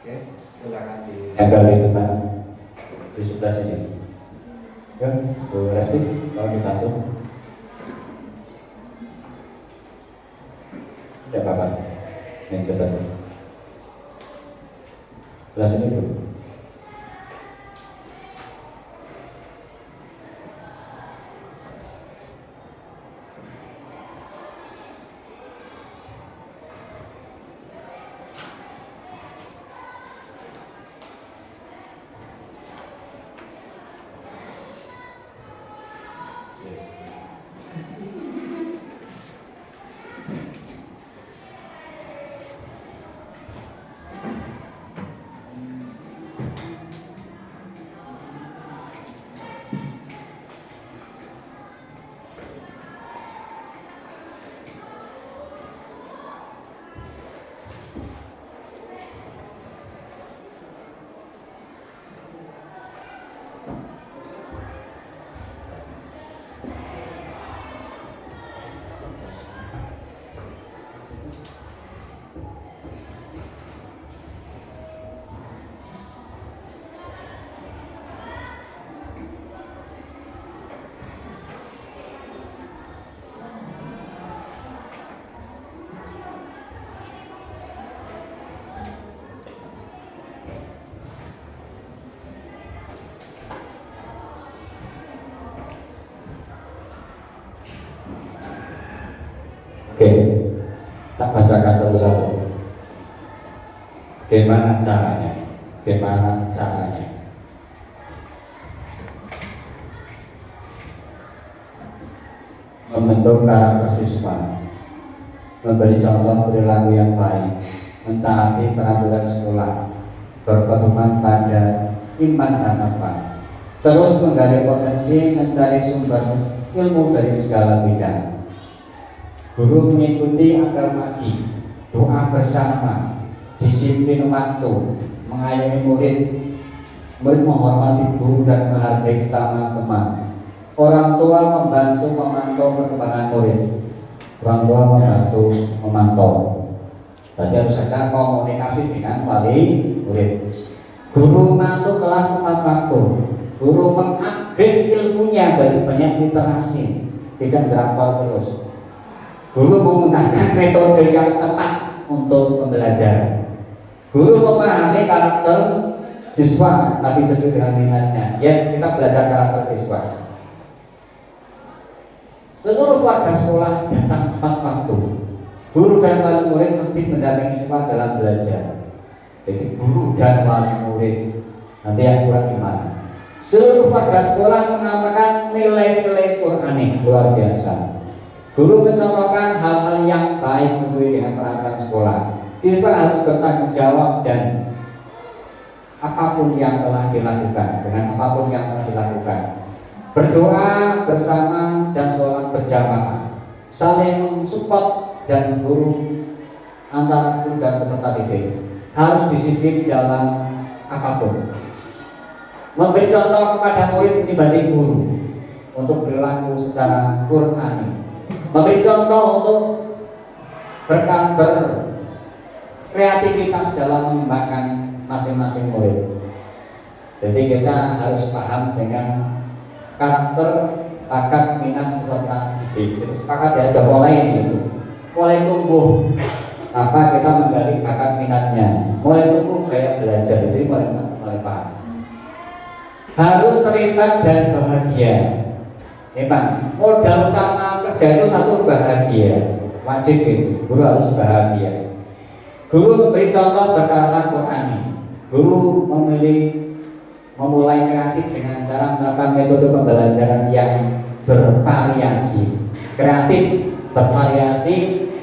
Oke, silakan ditempel di depan di sebelah sini. Ya, Bu Resti, kalau dibantu. Tidak apa-apa. Ini cepat. Sebelah sini Bu. Bagaimana caranya? Bagaimana caranya? Membentuk karakter siswa, memberi contoh perilaku yang baik, mentaati peraturan sekolah, berpedoman pada iman dan apa, terus menggali potensi, mencari sumber ilmu dari segala bidang. Guru mengikuti akar pagi, doa bersama, disiplin waktu, mengayomi murid, murid menghormati guru dan menghargai sama teman. Orang tua membantu memantau perkembangan murid. Orang tua membantu memantau. Berarti harus ada komunikasi dengan wali murid. Guru masuk kelas tepat waktu. Guru mengupgrade ilmunya, berarti banyak literasi, tidak berapal terus. Guru menggunakan metode yang tepat untuk pembelajaran. Guru memahami karakter siswa, tapi sesuai dengan minatnya. Yes, kita belajar karakter siswa. Seluruh warga sekolah datang tepat waktu. Guru dan wali murid aktif mendampingi siswa dalam belajar. Jadi guru dan wali murid, nanti yang kurang gimana? Seluruh warga sekolah mengamalkan nilai-nilai Qur'ani, luar biasa. Guru mencontohkan hal-hal yang baik sesuai dengan peraturan sekolah. Siswa harus bertanggung jawab dan apapun yang telah dilakukan, dengan apapun yang telah dilakukan. Berdoa bersama dan sholat berjamaah, saling support dan guru antara guru dan peserta didik harus disiplin dalam apapun. Memberi contoh kepada murid dibanding guru untuk berlaku secara Qur'ani. Memberi contoh untuk berkreativitas dalam mengembangkan masing-masing murid. Jadi kita harus paham dengan karakter, bakat, minat peserta didik. Itu sepakat ya, ada mulai itu. Mulai tumbuh apa kita menggali bakat minatnya. Mulai tumbuh gaya belajar, jadi mulai paham. Harus terlibat dan bahagia. Memang modal utama kerja itu satu bahagia, wajib itu. Guru harus bahagia. Guru memberi contoh berkarakter Qur'ani. Guru memulai kreatif dengan cara menerapkan metode pembelajaran yang bervariasi. Kreatif, bervariasi,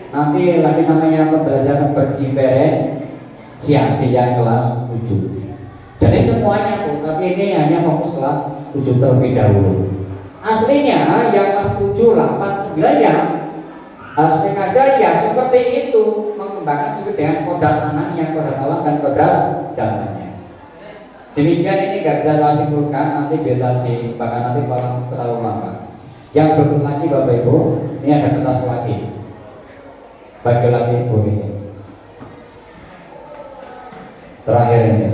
nanti lagi namanya pembelajaran berdiferensiasi yang kelas 7. Jadi semuanya tuh, tapi ini hanya fokus kelas 7 terlebih dahulu. Aslinya yang kelas 7, 8, 9 ya harus ngajar ya seperti itu, mengembangkan sesuai dengan kodrat anaknya, kodrat alam dan kodrat zamannya. Demikian ini gak bisa saya simpulkan, nanti bisa bahkan nanti malah terlalu lama. Yang berikut lagi Bapak Ibu, ini ada kertas lagi. Bagi lagi Ibu ini. Terakhir ini.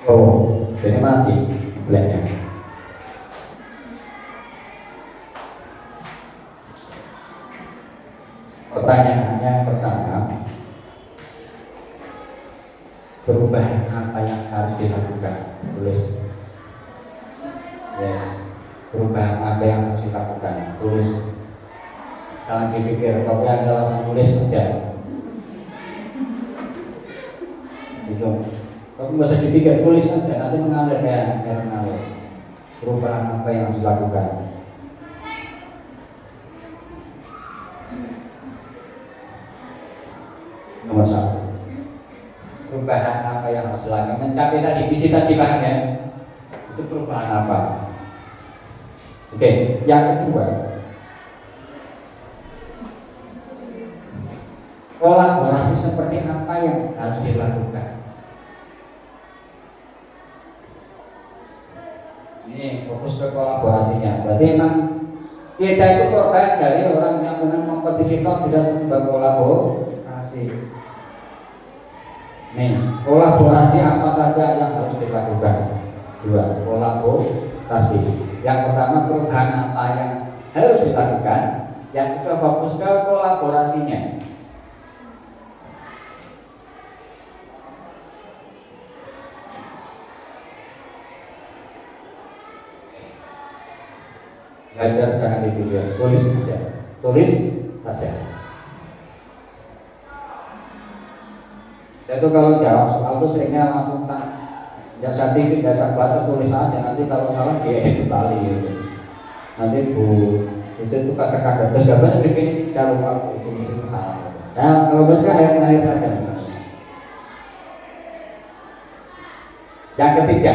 Oh, jadi mati blacknya. Pertanyaannya pertama, perubahan apa yang harus dilakukan? Tulis. Yes, perubahan apa yang harus dilakukan? Tulis. Jangan dipikir, tapi Anda langsung tulis saja. Gitu. Tapi nggak usah dipikir, tulis saja, nanti mengalir ya, mengalir. Perubahan apa yang harus dilakukan? Nomor 1. Perubahan apa yang harus dilakukan? Mencapai tadi visi tadi Pak ya. Itu perubahan apa? Oke, yang kedua, kolaborasi seperti apa yang harus dilakukan? Ini fokus ke kolaborasinya. Berarti memang kita itu korban dari orang yang senang kompetisi toh tidak senang berkolaborasi. Nih, kolaborasi apa saja yang harus dilakukan? 2. Kolaborasi. Yang pertama, perubahan apa yang harus dilakukan? Yang kedua, fokus ke kolaborasinya. Belajar jangan dipikir, tulis saja. Tulis saja. Saya tuh kalau jawab soal tuh seringnya langsung tak jasa dikit, jasa baca, tulis aja. Nanti kalau salah dia edit kembali gitu. Nanti bu itu kata-kata terus jawabannya bikin saya lupa itu mesti salah. Nah kalau bisa air saja. Yang ketiga,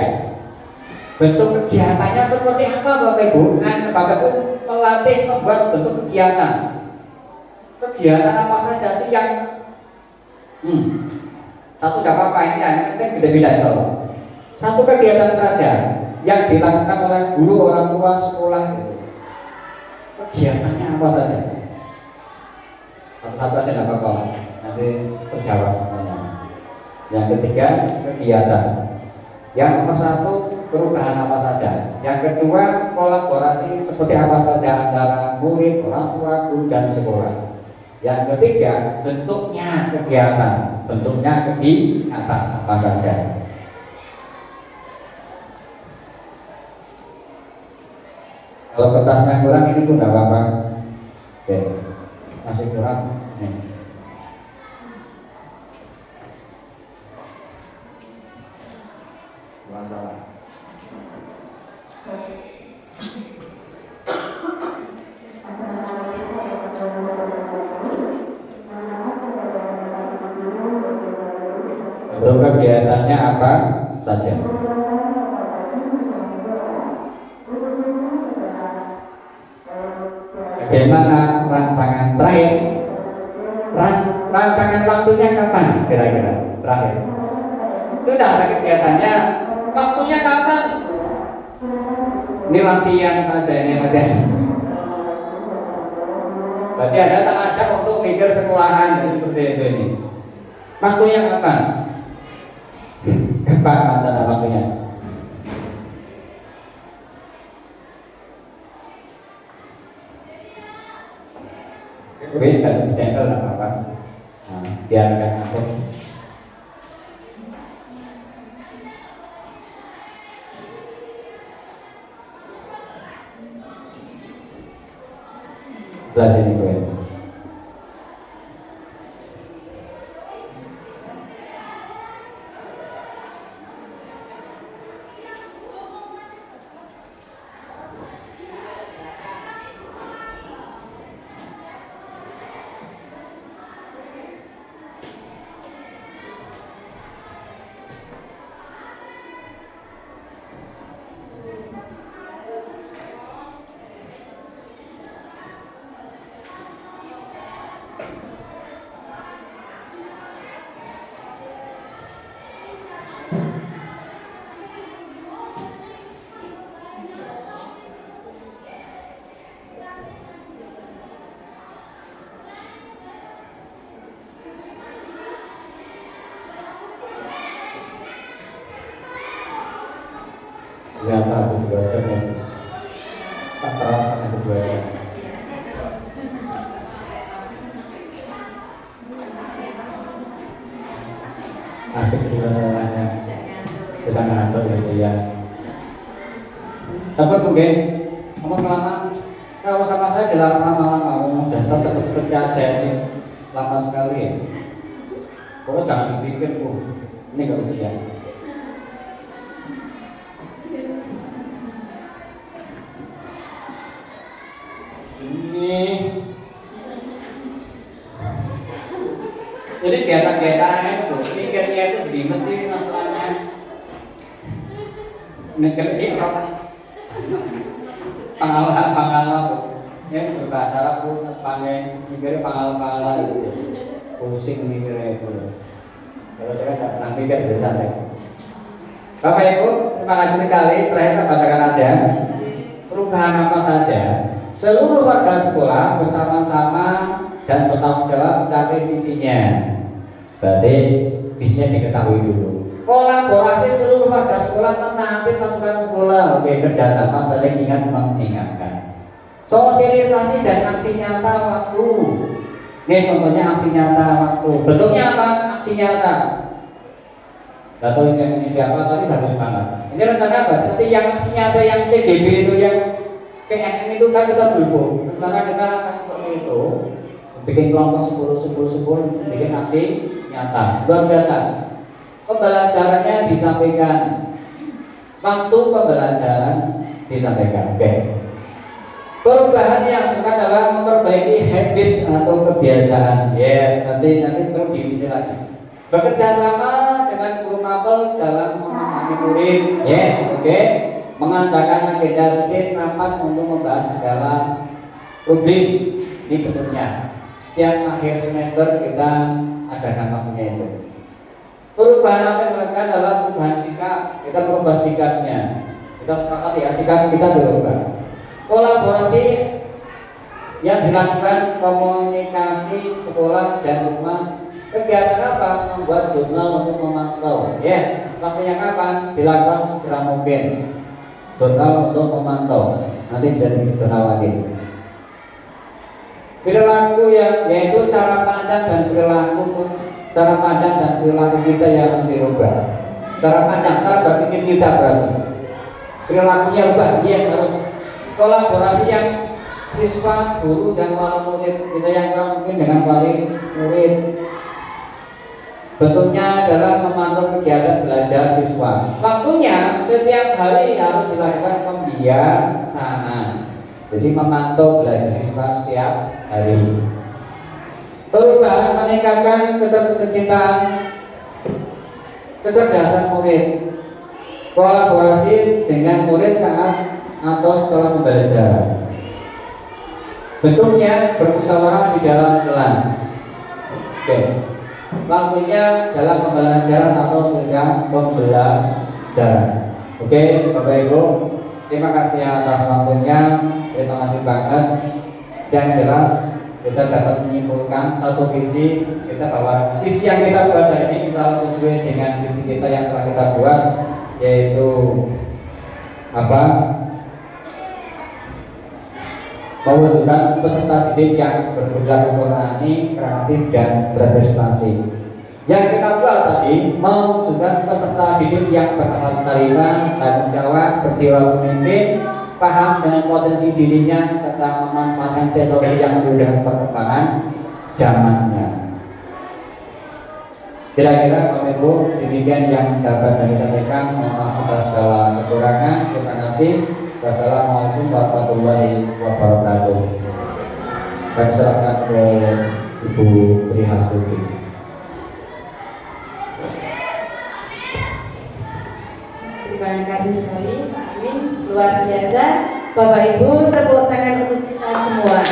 bentuk kegiatannya seperti apa Bapak Ibu? Bapak Ibu melatih membuat bentuk kegiatan. Kegiatan apa saja sih yang satu tidak apa-apa ini kan beda-beda insyaallah. Satu kegiatan saja yang dilakukan oleh guru, orang tua, sekolah gitu. Kegiatannya apa saja? Satu-satu aja tidak apa-apa. Nanti terjawab semuanya. Yang ketiga kegiatan. Yang nomor satu perubahan apa saja. Yang kedua kolaborasi seperti apa saja antara murid, orang tua, guru dan sekolah. Yang ketiga bentuknya kegiatan. Bentuknya kegiatan apa saja. Kalau kertasnya kurang ini pun tidak apa-apa. Oke, masih kurang. Nih. Masalah. Bentuk kegiatannya apa saja? Bagaimana rangsangan terakhir? Rangsangan waktunya kapan kira-kira terakhir? Sudah ada kegiatannya, waktunya kapan? Ini latihan saja ini latihan. Berarti ada tak ajak untuk mikir sekolahan seperti itu ini. Waktunya kapan? Kapan rencana waktunya? Beda ditempel nggak apa-apa. Nah, biarkan aku. Belas ini gue. Ternyata aku 2 jam ya. Tak terasa aku 2 jam. Asik sih masalahnya. Kita ngantor gitu ya. Tapi mungkin kamu kelamaan. Kalau sama saya jalan lama-lama, dasar cepet-cepet aja ini lama sekali ya. Pokoknya jangan dipikir ini gak ujian. Ini jadi biasa-biasa itu pikirnya itu jelimet sih masalahnya. Negeri ini apa? Pengalaman ya berbahasa Arab panggil mikirnya pengalaman gitu. Pusing mikirnya itu. Kalau saya nggak pernah mikir sih santai. Bapak Ibu, terima kasih sekali. Terakhir bacakan aja. Perubahan apa saja? Seluruh warga sekolah bersama-sama dan bertanggung jawab mencapai visinya. Berarti visinya diketahui dulu. Kolaborasi seluruh warga sekolah menaati peraturan sekolah. Oke, kerjasama saling ingat mengingatkan. Sosialisasi dan aksi nyata waktu. Ini contohnya aksi nyata waktu. Bentuknya apa? Aksi nyata. Gak tahu siapa tapi bagus banget. Ini rencana apa? Nanti yang aksi nyata yang CGB itu yang PNM itu kan kita dukung, rencana kita akan seperti itu, bikin kelompok 10, bikin aksi nyata, luar biasa. Pembelajarannya disampaikan, waktu pembelajaran disampaikan. Oke. Perubahan yang bukan adalah memperbaiki habits atau kebiasaan. Yes, nanti perlu diuji lagi. Bekerja sama dengan guru mapel dalam memahami murid. Yes, oke. Mengajarkan agenda rutin rapat untuk membahas segala rubrik. Ini bentuknya. Setiap akhir semester kita ada namanya itu. Perubahan apa yang dilakukan adalah perubahan sikap. Kita merubah sikapnya. Kita sepakat ya, sikap kita dirubah. Kolaborasi yang dilakukan, komunikasi sekolah dan rumah. Kegiatan apa? Membuat jurnal untuk memantau. Yes, waktunya kapan? Dilakukan segera mungkin. Jurnal untuk memantau. Nanti bisa bikin jurnal lagi. Perilaku yang yaitu cara pandang dan perilaku kita yang harus dirubah. Cara pandang, cara berpikir kita berarti. Perilakunya rubah. Yes, harus kolaborasi yang siswa, guru dan wali murid. Kita yang mungkin dengan wali murid. Bentuknya adalah memantau kegiatan belajar siswa. Waktunya setiap hari harus dilakukan pembiasaan. Jadi memantau belajar siswa setiap hari. Perubahan meningkatkan kecintaan, kecerdasan murid. Kolaborasi dengan murid saat atau setelah pembelajaran. Bentuknya bermusyawarah di dalam kelas. Oke. Waktunya dalam pembelajaran atau sedang pembelajaran. Oke, Bapak Ibu, terima kasih atas waktunya. Terima kasih banget. Yang jelas kita dapat menyimpulkan satu visi kita bahwa visi yang kita buat hari ini insya sesuai dengan visi kita yang telah kita buat, yaitu apa? Mewujudkan peserta didik yang berperilaku Qurani, kreatif dan berprestasi. Yang kita buat tadi mewujudkan peserta didik yang berakhlak karimah, tanggung jawab, berjiwa pemimpin, paham dengan potensi dirinya serta memanfaatkan teknologi yang sudah perkembangan zamannya. Kira-kira Bapak Ibu, demikian yang dapat saya sampaikan. Mohon maaf atas segala kekurangan. Terima kasih. Wassalamualaikum warahmatullahi wabarakatuh. Kami serahkan ke Ibu Tri Hastuti. Terima kasih sekali Pak Amin, luar biasa. Bapak Ibu, tepuk tangan untuk kita semua.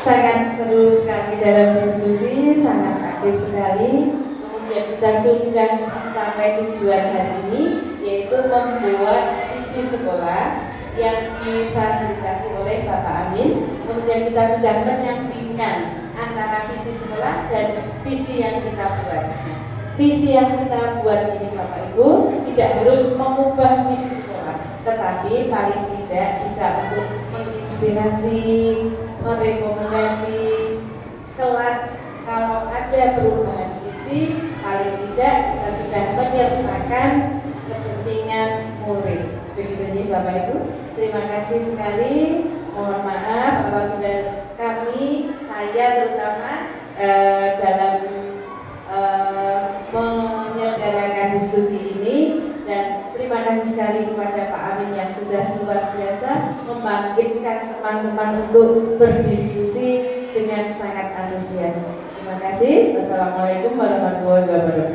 Sangat seru sekali dalam diskusi, sangat aktif sekali. Kemudian kita sudah mencapai tujuan hari ini, yaitu membuat visi sekolah yang difasilitasi oleh Bapak Amin. Kemudian kita sudah menyampingkan antara visi sekolah dan visi yang kita buat. Visi yang kita buat ini Bapak Ibu tidak harus mengubah visi sekolah, tetapi paling tidak bisa untuk menginspirasi, merekomendasi. Kelak kalau ada perubahan visi, paling tidak kita sudah menyertakan kepentingan murid. Begitu nih Bapak Ibu. Terima kasih sekali. Mohon maaf apabila saya terutama dalam menyelenggarakan diskusi ini, dan terima kasih sekali kepada Pak Amin yang sudah luar biasa membangkitkan teman-teman untuk berdiskusi dengan sangat antusias. Terima kasih. Wassalamualaikum warahmatullahi wabarakatuh.